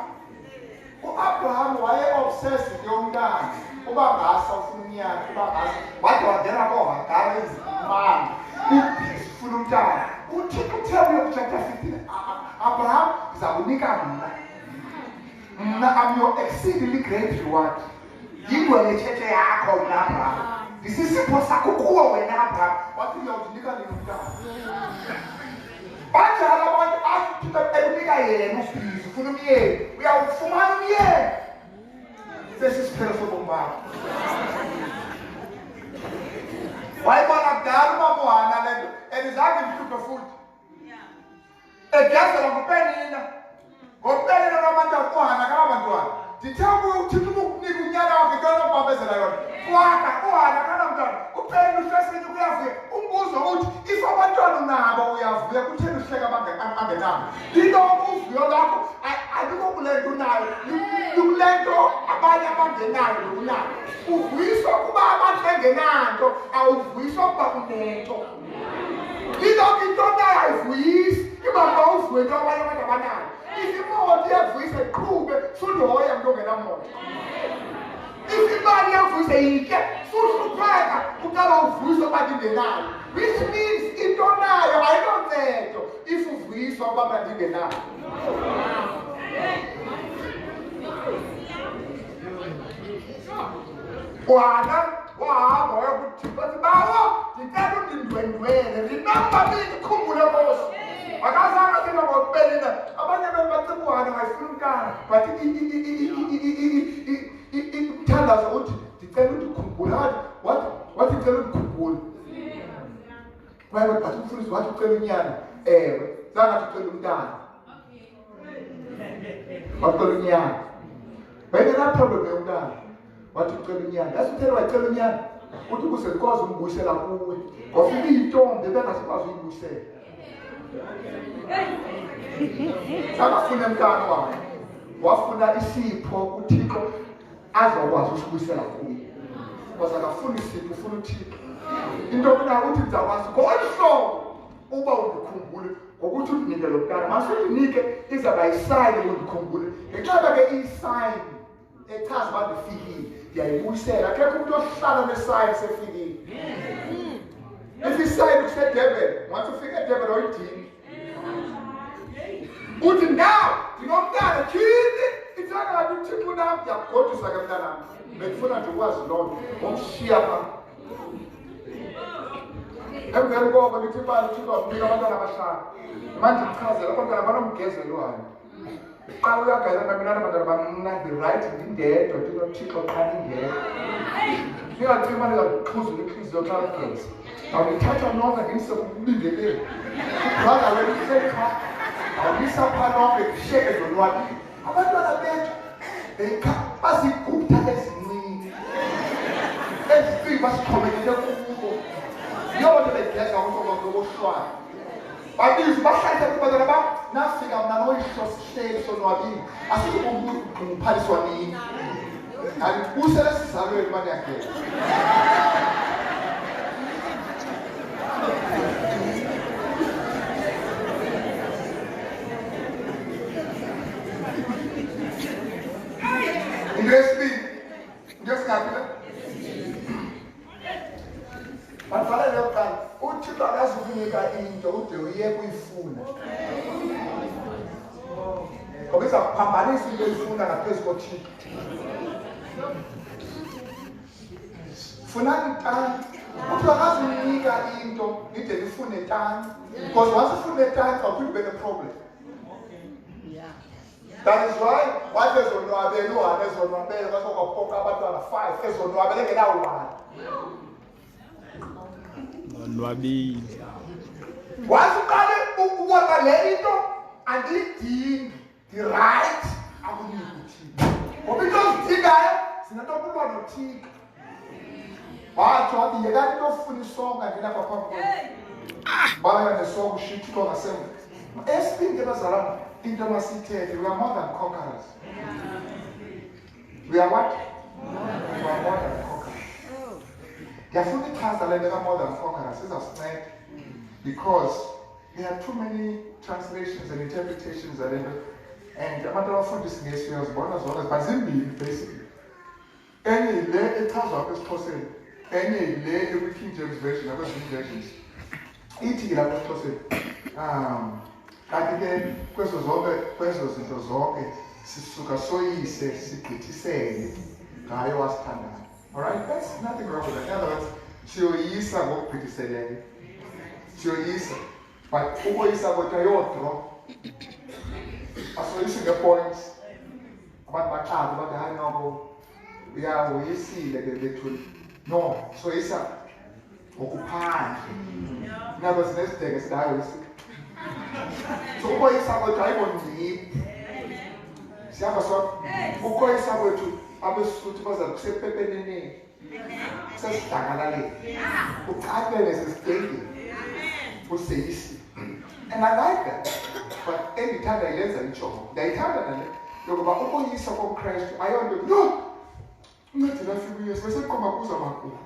uAbraham waye-obsessed yomntana. Uba ngasa ufuna umnyaka, uba ngasa. Wade wangena kooHagari ezimanga. Ubhizi ufuna umntana. UThixo uthe kuyo kuchapter 15, Abraham, ndizakunika mna. Mna am your exceedingly great reward. Yingwele tshetshe yakho mna Abraham. Ndisisipho sakho kuwo wena Abraham. Wathi uyawudinika nini umntana? Banjalo abantu athi ekunika yena ubhizi ufuna umyeni. Uyawufumana umyeni. Sesisiphelo sobomi bakho. Wayibona kudala umamuhana le nto andizange ndihluphe futhi. Egezela ngupenina. Ngopenina lwabantwana uhana kalabantwana. Ndithe kuyo uThixo ukukunika unyaka wakhe into onobambezela yona. Kwakha uhana kanamntwana. Upenina uhlesenye uyavuya. Umbuzo uthi if abantwana nabo uyavuya kutheni uhleka angenabo. Into uvuyo lakho alikho kule nto unayo. Kule nto abanye abangenayo unayo. Uvuyiswa kuba abantu bengenanto, awuvuyiswa kuba unento. Into nayo ayivuyisi. Ibamba uvuye into abanye abantu abanayo. Imoto iyavuyisa iqhube suloya mntu ongenamoto. Imali iyavuyisa yitye suhlupheka uqala uvuyiswa abantu ingenayo. Which means into nayo ayiloncedo if uvuyiswa uba ndingenayo. Wahamba wayokuthixo athi bawo ndicela undindwendwele remember me ndikhumbule Nkosi. Akazange athena ngokupenina abanye bebacibuhana ngayifuna umntana but umthandazo uthi ndicela undikhumbule wathi ndicela undikhumbule but umfundisi wathi ucela unyana ewe zangathi ucela umntana wacela unyana wayengenaphelwe umntana wathi ucela unyana yasithele wayicela unyana uthi ukuze ndikwazi umbuyisela kuwe wafika iyintombi bengasikwazi uyibuyisela. Akafuna umntana wakhe wafuna isipho uThixo azokwazi usibuyisela kuye. Because akafuna isipho ufuna uThixo. Into kunayo uthi ndizakwazi ngolhlobo uba undikhumbule ngokuthi undinike lo mntana. Masundinike izawuba yisayini undikhumbule. Ngenxa ke iyisayini echaza uba ndifikile ndiyayibuyisela. Akekho umntu ohlala nesayini sefikile. If isayini kuseDurban, once ufika eDurban oyidingi. Uthi ndawo ndinomntana tyhini ithanga uThixo nam ndiyakugodusa ke mntanam. Bendifuna nje ukwazi loo nto ngomshiya pha. Emveni koko ndithi bani uThixo wakunika abantwana abahlanu. Manje ndichazela abantwana banomgezelwayo. Xa uyagazela mina abantwana bamna right ndindedwa ndinoThixo qha ndindedwa. Singathi imali zakuxhuzula inhliziyo xa ugeza. Awundithatha nonke ndimse kukulindeleni. Brother wena uhleka awubisa pha nonke kushiyeke zonwabile. Abantwana bethu bazigupta ezincinci. Ezifika basixhomekele kubo. Yiyo nto begeza ngokoshwana. Babizi bahlale kubantwana bam nafika mna noyihlo sihleli sonwabile. Asikuphaliswa nini. Andibusele esizalweni mani yakela. Investment. Just capital. Bafala leo kan. uThixo akazukunika into ude uye kuyifuna. Ngoba izakuphambanisa into oyifuna ngaphezu koThixo. Funani Uthi akazinika into nide nifune tanki. Because once you fune tanki, I'll put a problem. That is why ezonwabela uhambe ezonwabela kwasokwaphoka abantwana 5 ezonwabela engenawo-1. Nonwabile. Once uqale ukubona le into andiyidingi the-right akunike uthika. Ngoba into ozidingayo zinantokulwa nothika. Wathi wathi yekani into ofuna isonga ngena ngaphambi kwenu. Baya nesonga ushithi into ngasemva. Esibindi abazalwana into masithethe, we are more than conquerors. We are what? We are more than conquerors. Yafuna ichaza le nto more than conquerors izasinceda because there are too many translations and interpretations and abantu abafundisa isingesi uyazibona zona but zimbili basically. Enye yile echazwa apha esiXhoseni, enye yile ekwi-King James version nakwezinye versions. Ithi ke lapha esiXhoseni kanti ke kwezo zinto zonke sisuka soyise sigqithisele ngayo wasithandayo. Alright, that's nothing wrong with that. In other words, siyoyisa ngokugqithiseleyo. Siyoyisa. But ukoyisa kodwa yodro. Asoyisi nge-points. Abantu bachaza bathi hayi noko uyawoyisile ke bethuni. No, soyisa ngokuphandle. In other words, nesideke sidayoyisa. So ukoyisa kodwa ayibonziphi. Siyamba so ukoyisa kwethu abesuthu baza kusepepeneneni. Sesidlangalaleni. Uqaphele sesitengeni. Useyisi. And I like that. But endithanda ilenza injongo. Ndayithanda nale yokuba ukoyisa komKristu ayonto no. Uncedile afike uyesu bese qoma kuza makhulu.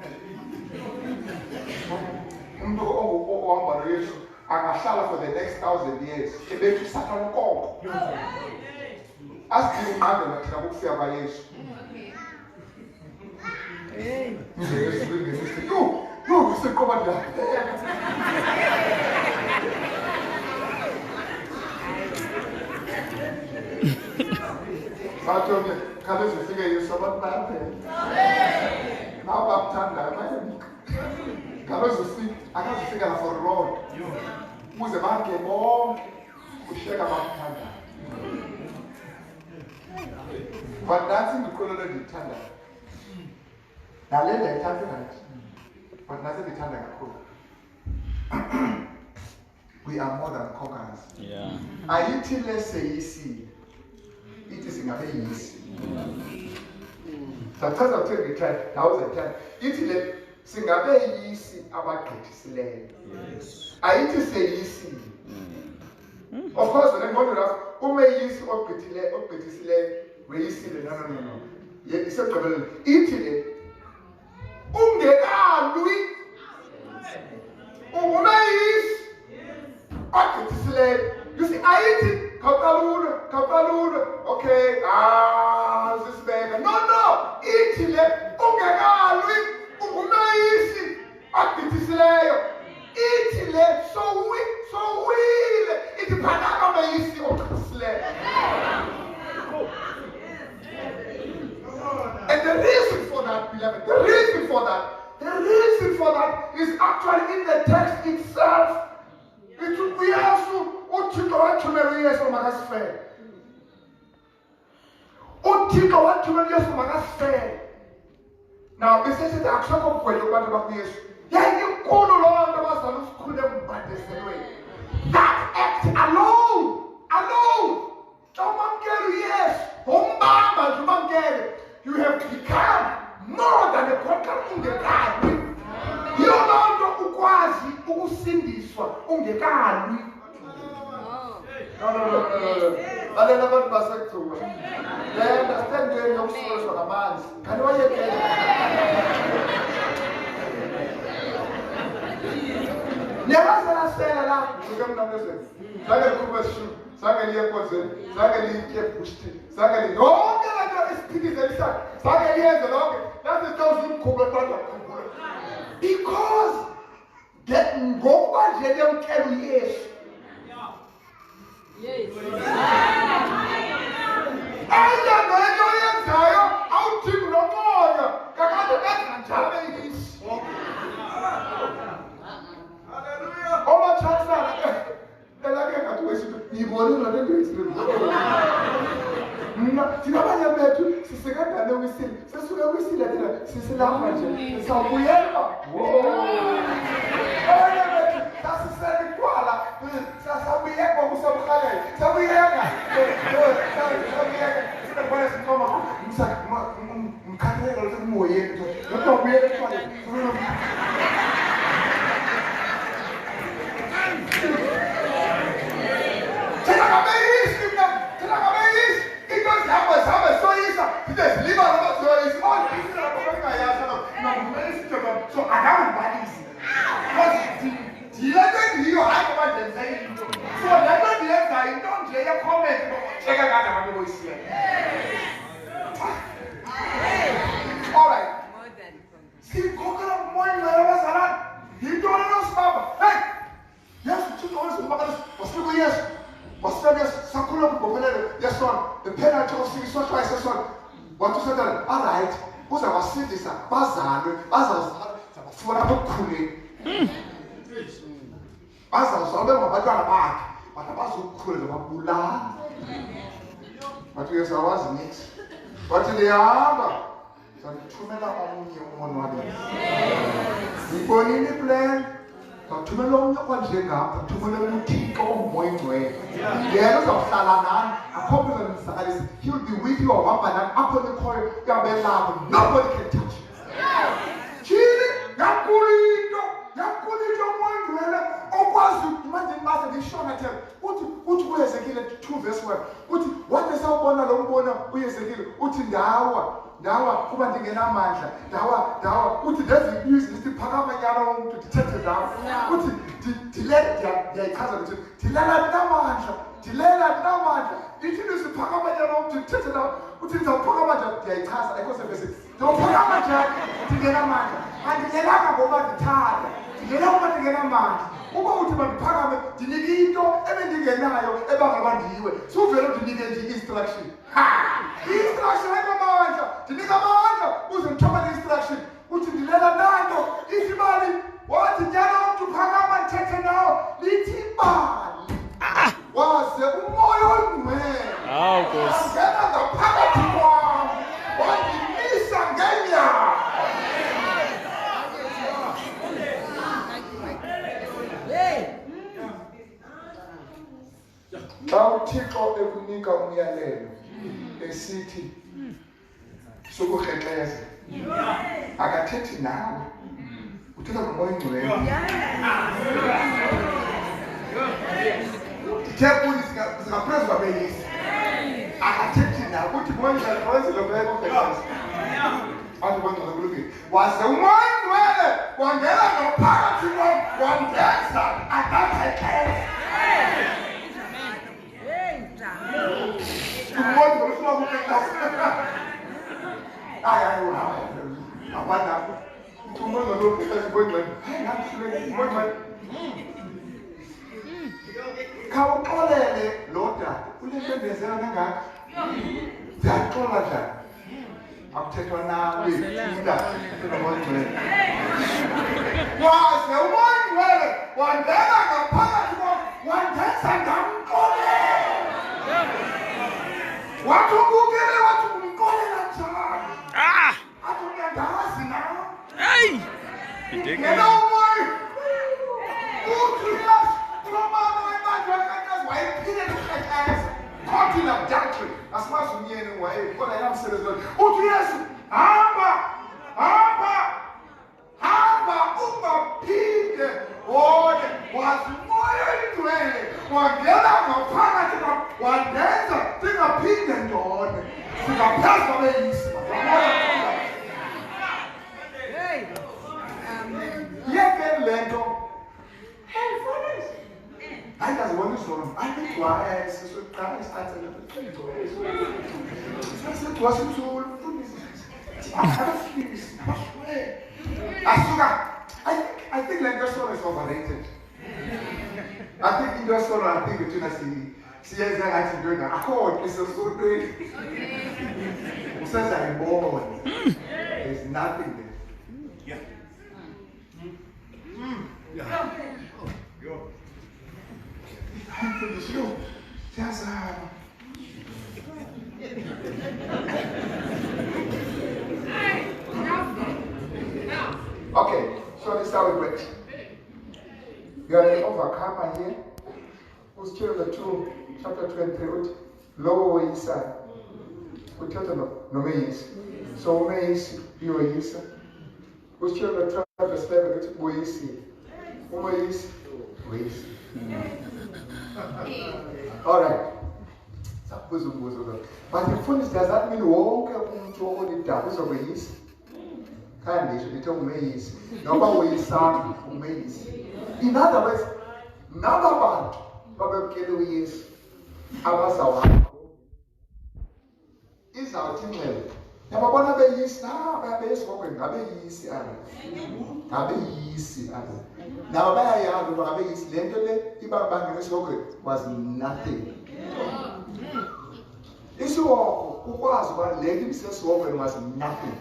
Umuntu ohamba noYesu angahlala for the next 1,000 years. Ebethi usathana ukongo. Asidinga unqandela thina kokufika kwaYesu. No, useqoba la. Bathome khale zifike Yesu abantu bayaphela. Naw bamthanda bayabika. Khale zifike akazifika la for road. Uze bakhe bonke usheka bamthanda. But that's in the color of the thunder. Now let the thunder night. But that's the thunder kakhulu. We are more than conquerors. Yeah. Ayithi leseyisi. Ithi singabe yisi. Sometimes I'll tell you that was a time. Ithi le singabe yisi abagqithisileyo. Yes. Ayithi seyisi. Of course, when I'm going to ask, umeyisi ogqithisileyo weyisile no. Isegqibeleni ithi le ungekalwi umeyisi ogqithisileyo. You see, ayithi khawuqalule okay sisibeka no ithi le ungekalwi umeyisi ogqithisileyo. Ithi le sowile ithi phakama umeyisi ogqithisileyo. And the reason for that, beloved, the reason for that is actually in the text itself. We also uThixo wathumela uYesu makasifele. uThixo wathumela uYesu makasifele. Now besithi akushakho kugwenya kubantu bakuYesu. Yayinkulu loo nto bazala usikhule kumbandezelweni. That act alone. Umamkele uYesu, umbamba nje umamkele. You have become more than a conqueror ungekalwi. Yiyo loo nto ukwazi ukusindiswa ungekalwi. No. Lalela abantu basekuthuba. They understand le yokusoloswa ngamanzi. Kanti wayekela. Niyabazela la ukamnamezela. Sake likhuphe isishuku, sake liye enkonzweni, sake liye ebushini, sake liye yonke lento esiphikizelisayo, sake liyenze lonke. Nazi izinto zimkhulu abantu bakhumbula. Because ngokuba nje liyamkela uYesu. Yes. Aya nento yenzayo awudingi nomoya. Kakade benza njalo eyisi. Muslim. Thina abanye bethu sisekadane wisile. Sesuka kwisile thina sisilapha nje. Sawubuyela. Abanye bethu sasisele kwala. Sasabuyeka kusabukhalela. Sabuyeka. Sabuyeka. Sibona sikhoma mkhathelo lokumoyeni. Lokubuyela kwala. So I don't body. So don't comment. Check out the voice here. All right. See, coconut morning, you don't know stuff. Hey, yes, two dollars. What's the yes? What's the yes? Sakura, yes, son. The penalty of six, so twice, son. What to say that? All right. Who's our citizen? Bazan, Bazan, for a cooling. Bazan, so they were back. But I was so cool about Bula. But yes, I wasn't it. But in the other, so the Tumela on your one. We go in the plan. Tumelo on Jenga, Tumelo Tiko, Moinway. The elders of Salanan, a popular size, he will be with you or up and up on the coil, nobody can touch you. Chile, Yakulito, Moinway, or was you imagine master the short at what was again 2 verse 1? What is our one alone, who is again, what in the hour? Dawa kuba ndingena amandla dawa uthi doesn't use this phakamanyana umuntu dithethe dawa uthi ndiyayichaza ukuthi dilela namandla ithi nisiphakamanyana umuntu dithethe dawa uthi ndizawuphakamanja ndiyayichaza ayikho sevesi ndawuphakamanja ndingena amandla andingenanga ngoba ndithanda ndingena ngoba ndingena amandla uba uthi bandiphakame ndinike into ebendingenayo ebangaba ndiyiwe suvele ndinike nje i-instruction i-instruction ayinamandla ndinika amandla uze ndithobele i-instruction uthi ndilela nanto ithi imali wathi nyana umntu phakama ndithethe nawo lithi imali waze umoya oyingcwele angena ngaphakathi kwam wandimisa ngeenyawo. Xa uThixo ekunika umyalelo esithi sokukrexeza akathethi nawe uthetha nomoya oyingcwele. Ndithe kuthi zingaphezu kwabeyisi akathethi nawe uthi moya oyingcwele kawenzile kubeka ukrexeza athi umoya oyingcwele kulungile waze umoya oyingcwele wangena ngaphakathi kwam wandenza akakrexeza. Khawuxolele lo dada unento endenzela nangaka ndiyaxola njani akuthethwa nawe ina umoyingcwele waze umoyingcwele wandela ngaphakathi kwam wandenza ndamxolela. Wathi ukukele wathi umxolela njani athi uyandazi nawe ngena umoya uthi yes kulo mama wemandla wekhankasi wayephile nokukrexeza caught in adultery asimazi umyeni wayekhona yamsebenzi uthi yesu hamba ungaphinde wone wazi umoya oyingcwele wangena ngaphakathi wandenza singaphinde ndone singaphezu kwabeyisi yeke le nto ayingazibona izolo ayidwasesekuqala isiqatselesedwasitsulu asuka. I think like that song is overrated. I think in that song, I think between us, she has that attitude doing that. I call it's so great. Who says I'm born? There's nothing there. Yeah. Yeah. Okay, so this is how it works. You are an overcomer here. Who's chapter 2, chapter 23, lower way side. We tell them no ways. So ways you are yes. Who's chapter 12, verse 11, ways. Ways. Ways. Alright. But the phone does that mean walk into all the doubles of ways? Can't they should ways? No ways are ways. In other words, none about Robert ways. Abasawa is our team. Now, I want to be used now. I be spoken. I be easy. I be easy. Now, I have to be easy. Lentally, if I bang spoken was nothing. This walk was one lady says spoken was nothing.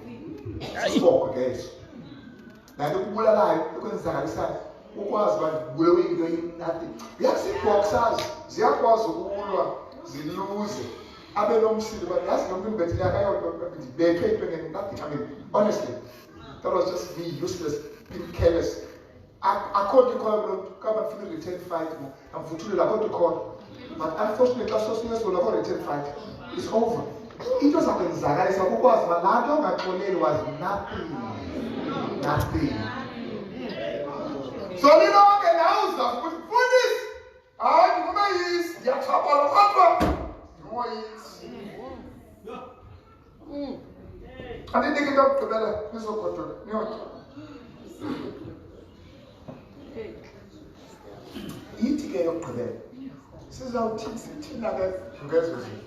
Spoke guys. Now, the people alive, you can say, who was one blowing nothing. Yes, it works as there was a lose. I don't see, but that's something better. They paid nothing. I mean, honestly, that was just me useless, being careless. I called the court, come and finish the 10 fight. I'm fortunate I got the court. But unfortunately, associates will not the 10 fight. It's over. It was happening. Zagari said, who was my landlord? I told you it was nothing. Nothing. So, you know, okay, now, for this, I is, you're trouble. I didn't take it up to better. This is what you take it up to them. This is how teams like that. You guys will see.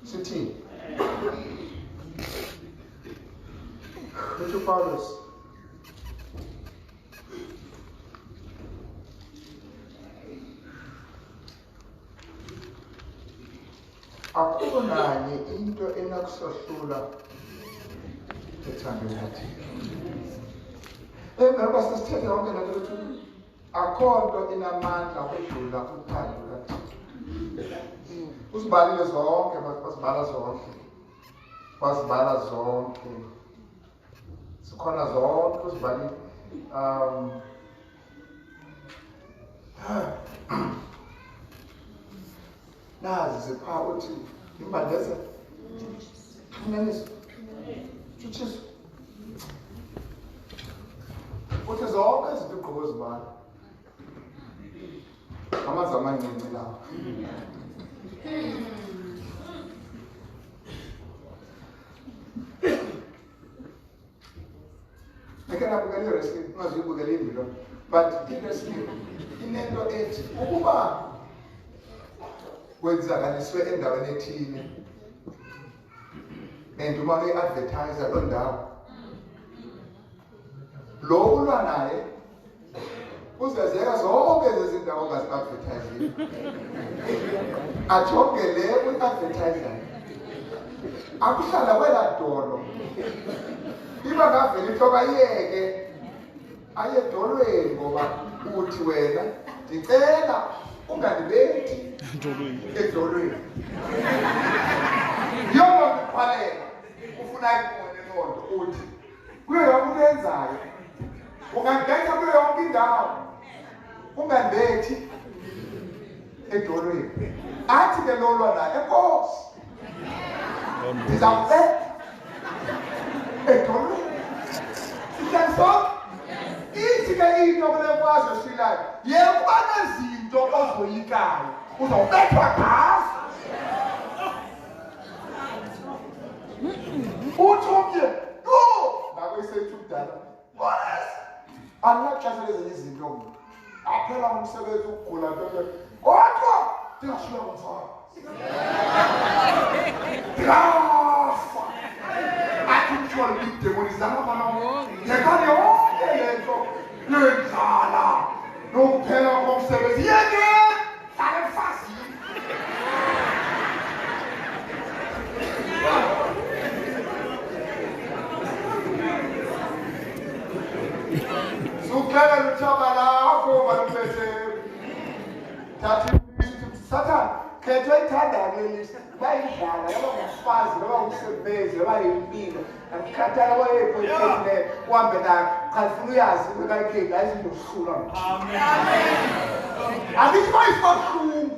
Sitting. With your fathers. Akunanye into enakusohlula ethando lathi. Ngoba sisithethe yonke lento lethu akho nto inamandla ukudlula uthando lathi. Usibalile zonke, basibala zonke. Basibala zonke. Sikhona zonke usibalile. Nazi zipha uthi imbandeza xhunaniso tshutshiso uthi zonke izinto igqobo zibala amanzi amancinci lawo ake nabukela irescue ungazuyibukela imvilo but irescue inento ethi ukuba kwenzakaliswe endaweni ethile and uma uyi-advertise loo ndawo lo ulwa naye uzezeka zonke lezi ndawo ongazi-advertise ajonge le uyi-advertiser akuhlala kwela dolo iba ngavela into bayeke aye edolweni ngoba uthi wena ndicela ungandibethi edolweni yonke kuqhalela ufuna ikubone imoto uthi kuyo yonke into yenzayo ungangena kuyo yonke indawo ungandibethi edolweni athi ke lolwa naye enkosi ndizawubetha edolweni sihlalisonke ithi ke into kule mfazwe esifilayo yekuba nezinto ozoyikayo uzawubethwa ngazo uthi umnye ngakweseyithu kudala andinaxesha lezinye izinto mna aphela umsebenzi ukugula nto kodwa ndingashiywa ngumfana ndingafa athi umtyholo idemonizana bana ngekani yonke le nto yendlala nokuphela komsebenzi yeke hlala emfazini sukuxelela uthaba lakho baluphethe thatha khetho ayithanda kule list bayidlala yaba ngumfazi noba umsebenzi noba yimpilo akukhathali wayephoyithethileyo uhambe nayo khalifuna uyazi into kayikheli ayizindohlula andithi bayisibabuhlungu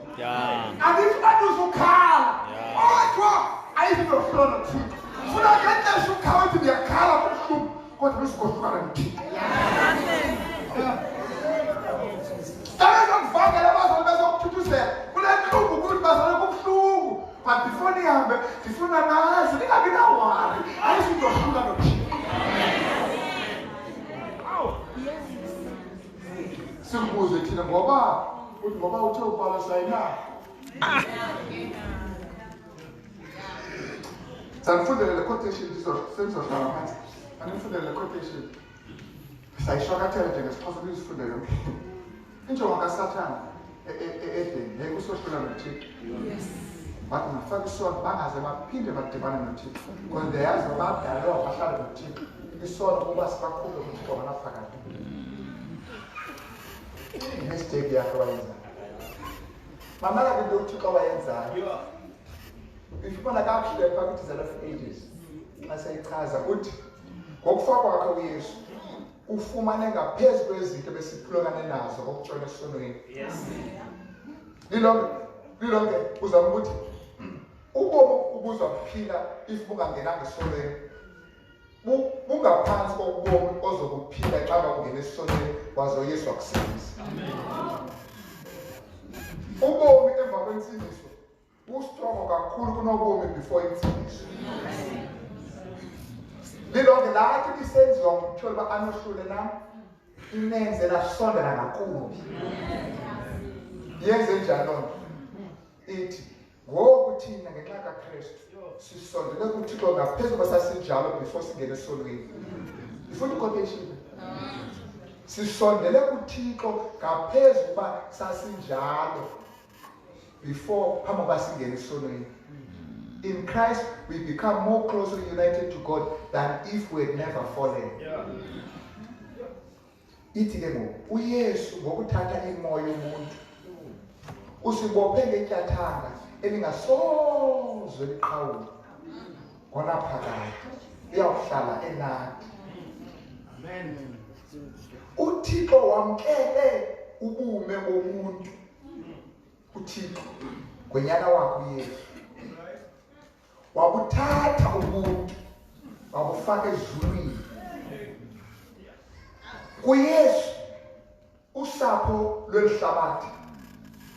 andithi bantu uzukhala kodwa ayizindohlula nothixo funa ngexesha ukhala uthi ndiyakhala kubuhlungu kodwa lusigohlukana nothixo Vangela bazali bezokuthuthuzela kule ntlungu ukuthi bazali kubuhlungu but before nihambe ndifuna nazi ningabi nawari ayizindohlula nothixo simbuze thina ngoba uthe ubhala sayina sanifundele le quotation sendizohlala phansi anifundele le quotation sayishwakathela njengesiphosa nizifundele injongo kaSathane edeni yayikusohlula nothixo bathi ngafaka isono bangaze baphinde badibane nothixo because ndiyazi babadala bahlala nothixo isono kuba sibakhulu nothixo banaphakade imistake yakhe wayenzayo mamela ke into uthixo awayenzayo ifumana kakuhle phakathi zala ages xa seyichaza uthi ngokufakwa kwakhe uYesu ufumane ngaphezu kwezinto besiphulukane nazo ngokutshona esonweni lilonke uzama ukuthi ubomi ubuzaphila if bungangenanga esonweni bungaphansi kobomi ozobuphila xa ungena esonweni waze uYesu akusindise ubomi emva kwensindiso bustrongo kakhulu kunobomi before insindiso lilonke lathi lisenziwa ngumtholi uba anohlule nam inenze lasondela ngakumbi yenze njani loo nto ithi ngoku thina ngenxa kaKristu sisondele kuThixo ngaphezu kwasasinjalo before singene esonweni ifuna iquotation sisondele kuThixo ngaphezu kuba sasinjalo before phambi koba singene esonweni. In Christ, we become more closely united to God than if we had never fallen. Ithi ke ngoku uYesu ngokuthatha imoya yomuntu usibophe ngetyathanga elingasoze liqhawule ngona phakathi uyawuhlala enathi. Amen. uThixo wamkele ubume bomuntu uThixo ngonyana wakhe uYesu wabuthatha umuntu wabufaka ezulwini kuYesu usapho lwelihlabathi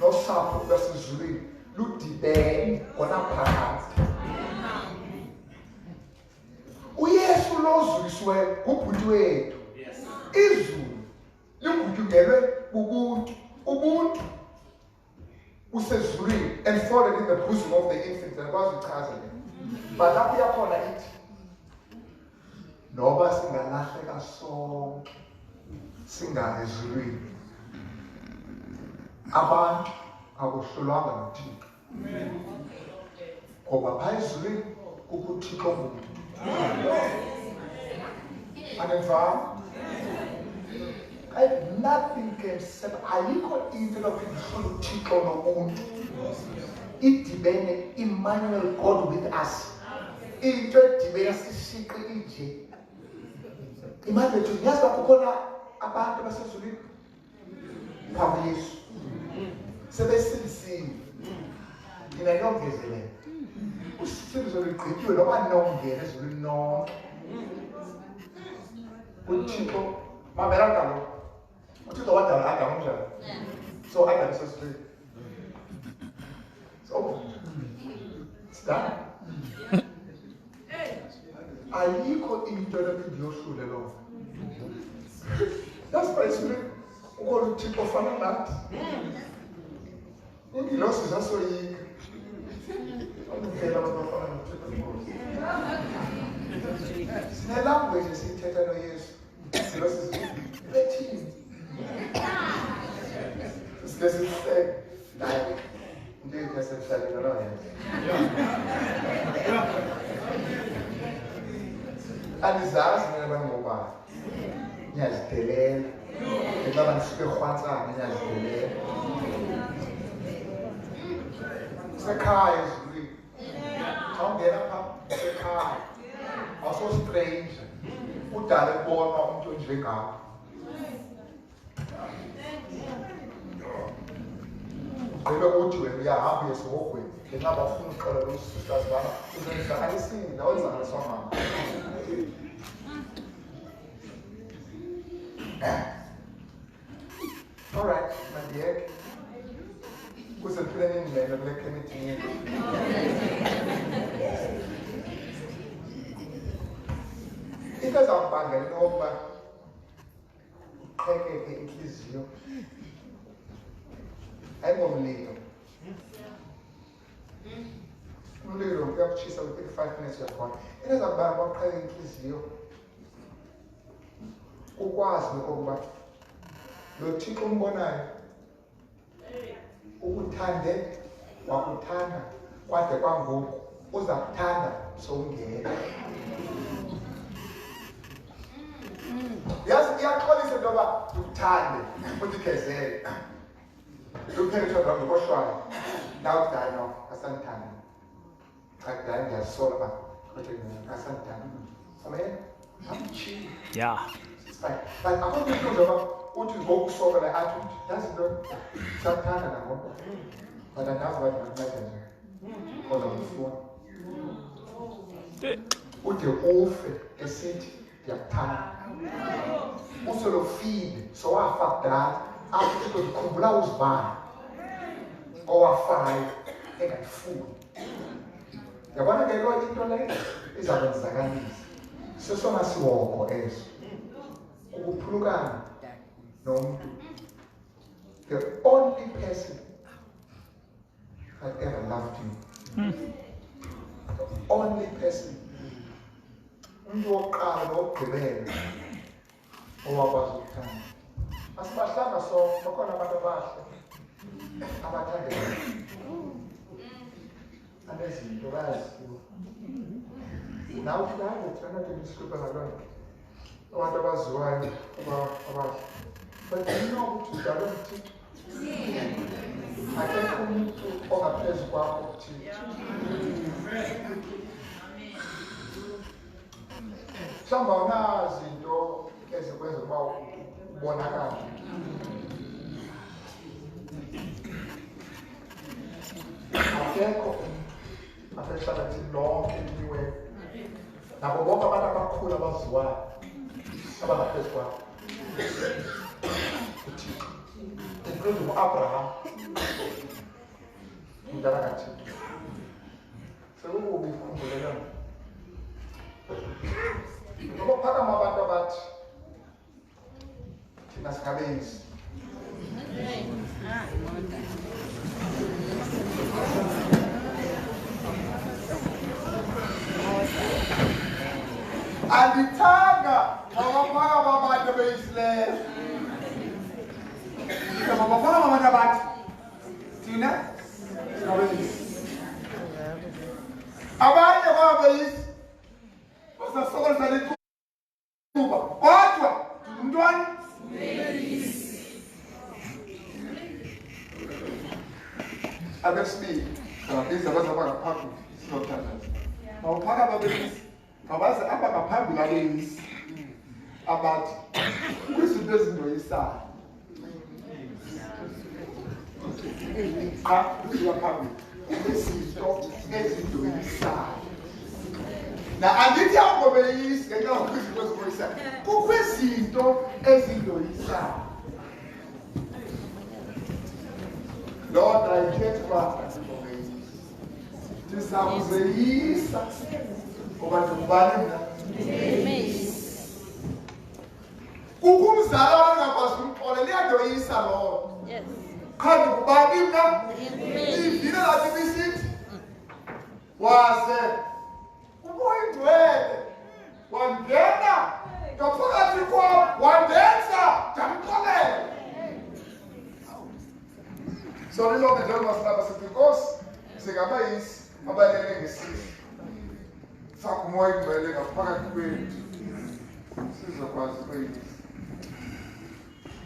nosapho lwasezulwini ludibene khona phakathi. uYesu lozulisiwe ngubhuti wethu izulu lingutyungelwe bubuntu ubuntu usezulwini and fallen in the bosom of the infant. Akwazi uchaza le but lapho yakhona ithi noba singalahleka sonke singaya ezulwini abantu akuhlolwanga noThixo ngoba phaa ezulwini kukho uThixo ngumuntu. Anivama nothing can separate. Ayikho into lokuhlula uThixo nomuntu. Idibene Emmanuel, God with us. Into edibene sisiqi inje. Imagine to yazi bakukhona abantu basezulwini phambi Yesu sebesindisiwe. Mina ngiyongezelela usizo ligqityiwe noba nongena ezulwini nonke uThixo mamela kaloku uThixo wadala Adamu njani? So Adamu sesizwe so sidala ayikho into yokuyohlule lo. That's basically ukhona uThixo ofana nathi ingilosi zasoyika andukela abafana noThixo. Sinelanguage esiyithetha noYesu ingilosi bethini This like indeed just said it alone. Alizazi mina bangoba ngiyazidelela ngoba ngisuke khwansana ngiyazidelela Sekhaya ezulwini. Awungena pha sekhaya. Awuso strange. Udala kubona umuntu njengakho. Bebe uthi wena uyahamba esihogweni. Ngenxa bafuna uxola lo sisters bana uzenzakalisile awenzakaliswa mama. All right, mandiyeke. Kusempilweni indlela kule committee yethu. Into ezawubangela okokuba uqhekeke inhliziyo ayingomlilo. Umlilo uyakutshisa within 5 minutes uyakhona. Into ezawubangela uba uqhekeke inhliziyo ukwazi okokuba lo Thixo umbonayo ukuthande wakuthanda kwade kwangoku uza kuthanda sowungena. Yazi iyaxolisa into yoba ukuthande futhi ikhezele luphele kodwa ngokoshwayo nawukudayi no asandithanda akudayi ndiyazisola uba kodwa asandithanda amen amchi Yeah. it's fine but akho into njengoba uthi ngokusokola athi yazi into sakuthanda nangoku but andazi uba ndingakunceda nje kodwa ngifuna ude ufe esithi ndiyakuthanda usolofile sowafa kudala apho into ndikhumbula uzibani owafayo engayifuni. Yabona ke lo into leyo izakwenzakalisa sesona siwoko eso ukuphulukana nomuntu. The only person that ever loved you, the only person, umuntu wokuqala nokugqibela owakwazi ukuthanda. Asibahlanga so bakhona abantu abahle abathandekayo anezinto bayaziwa. Nawe uhlale thina ndisikuba ngalona abantu abaziwayo abahle. But you know ukuthi udala uThixo. Akekho umuntu ongaphezu kwakho uThixo. Mhlawumbe awunazi into ezikwenza uba ubonakale. Akekho apha ehlabathini lonke eliwe nabo bonke abantu abakhulu abaziwayo abangaphezu kwakho uThixo. Including Abraham umdala kaThixo. Sekukubi ukukhumbulelana ngoba phakama abantu abathi thina singabenzi. Andithanga babaphakama abantu abeyisileyo. Babaphakama abantu abathi thina singabenzi. Abanye babeyisi basasokolisa lithuba kodwa umntwana abesibili ngabiza abantu abangaphambili sinothandaza. Mawuphaka ababeyisi mabaze apha ngaphambili abeyisi abathi kwizinto ezindoyisayo qha usuka phambili izinto ezindoyisayo. Na andithi awungobeyisi ngenxa yokwizinto ezindoyisayo, kukho izinto ezindoyisayo. Loo nto ayithethi uba ndiza kuzeyisa ngoba ndingubani mna. Kukho umzali ongakwazi kumxola liyandoyisa loo nto. Qha ndingubani mna ivile lathi bisithi waze umoyingcwele wangena ngaphakathi kwam wandenza ndamxolela. So lilonke njengoba silapha sithi Nkosi singabayisi abalele ngesizwe sakho umoyingcwele ngaphakathi kwethu sizokwazi ukuyisa.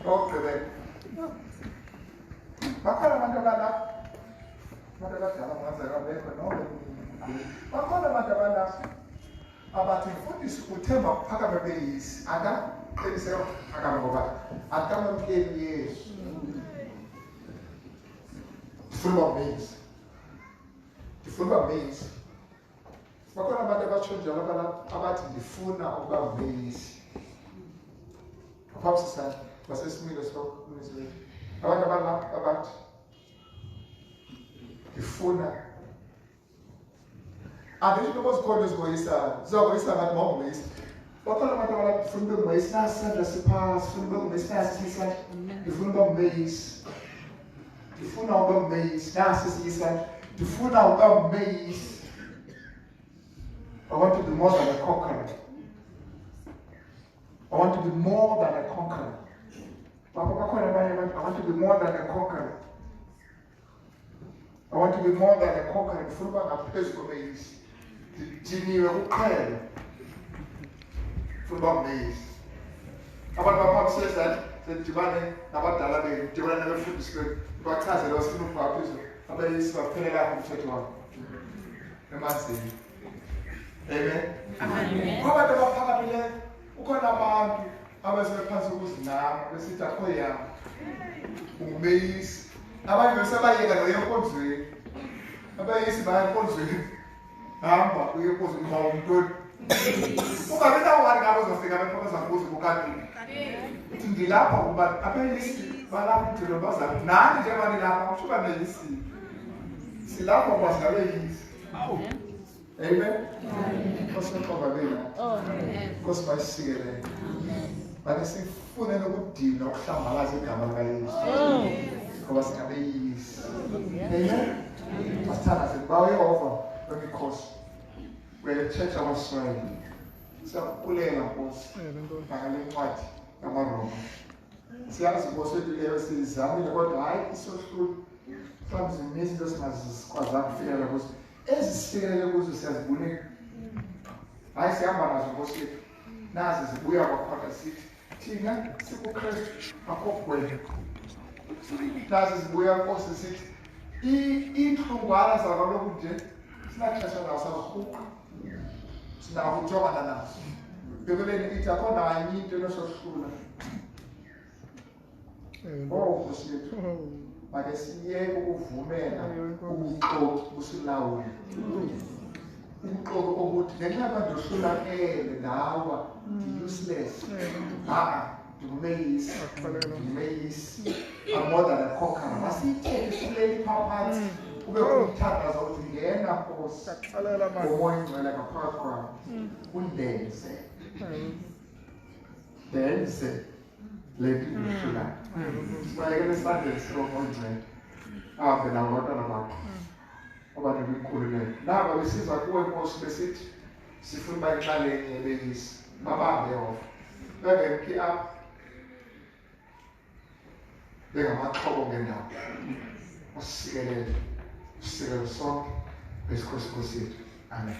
Okugqibela bakhona abantu abalapha abantu abadala ngazeka bekho noma bakhona abantu abalapha abathi mfundisi uthemba kuphakame beyisi akaqinise phakame ngoba akamamkeli Yesu ndifuna ubameyisi bakhona abantu abatsho njalo abathi ndifuna ukuba ngumeyisi aphambi sisana basesimilo sokumisile abantu abalapha abathi ndifuna andithi noba zikhona eziboyisayo zizaboyisa ngathi mawungumeyisi bakhona abantu abalapha ndifuna ube ngumeyisi nasi isandla siphasi ndifuna ube ngumeyisi nasi isandla ndifuna uba ngumeyisi ndifuna uba ngumeyisi nasi isandla ndifuna uba ngumeyisi I want to be more than a conqueror. I want to be more than a conqueror. I want to be more than a conqueror. I want to be more than a conqueror. Ndifuna uba ngaphezu komeyisi. Ndidiniwe kuqhele. Ndifuna uba ngumeyisi. Abantu baphambi sezantsi sedibane nabadala bethu, dibane nabefundisi bethu, bachazele basifuna ukuba phezulu. Abeyisi baphelela kumthetho wabo. Emanzini. Amen. Abantu abaphakamileyo ukhona abantu abasebephansi ukuzinama besithi akho yam ungumeyisi abanye besebayeka noye enkonzweni abayisi baya enkonzweni hamba uye enkonzweni uma umntoni ungabi nawani ngabo uzofika abantu abazakubuza ukukati uthi ndilapha kuba abeyisi balapha ugcino bazaphi nani njengoba nilapha kusho uba neyisi silapha kuba singabeyisi. Amen. Nkosi noqobabela. Nkosi bayisikelele. Bake sifune nokudina ukuhlambalaza igama likaYesu. Ngoba singabeyisi. Amen. Masithanda sibawe Yehova kwemikhosi. We're the church of Australia. Siyakubulela Nkosi. Ngale ncwadi yamaRoma. Siyazi Nkosi wethu leyo sizamile kodwa hayi isohlula. Mhlawumbe zininzi into singazikwazanga ukufikelela kuzo. Ezisikelele kuzo siyazibulela. Hayi sihamba nazo Nkosi yethu. Nazi zibuya kwakhona sithi thina sikuKristu akho kwethu. Nazi zibuya Nkosi sithi inhlungwana zakaloku nje sinaxesha nazo sazihuqa. Sinakujongana nazo. Bibeleni ithi akho nanye into enosohlula. Nkosi yethu. Make siyeke ukuvumela ubuxoki busilawule. Ubuxoki obuthi ngenxa abantu ohlulakele ndawa useless. Ndingumeyisi. I'm more than a conqueror. Masiyithethe sileli phakathi ube umthandazo uthi ngena Nkosi ngomoya ingcwele ngaphakathi kwami undenze le nto ihlulayo. Sibayekele esandleni sikaMoya ahambe nabo abantwana bakho abantu bemkhululeyo nabo besiza kuwe Nkosi besithi sifuna uba yinxalenye yebeyisi babambe Yehova bengemphi apha bengamaxhobo ngendawo usikelele sonke besikhosi Nkosi yethu. Amen.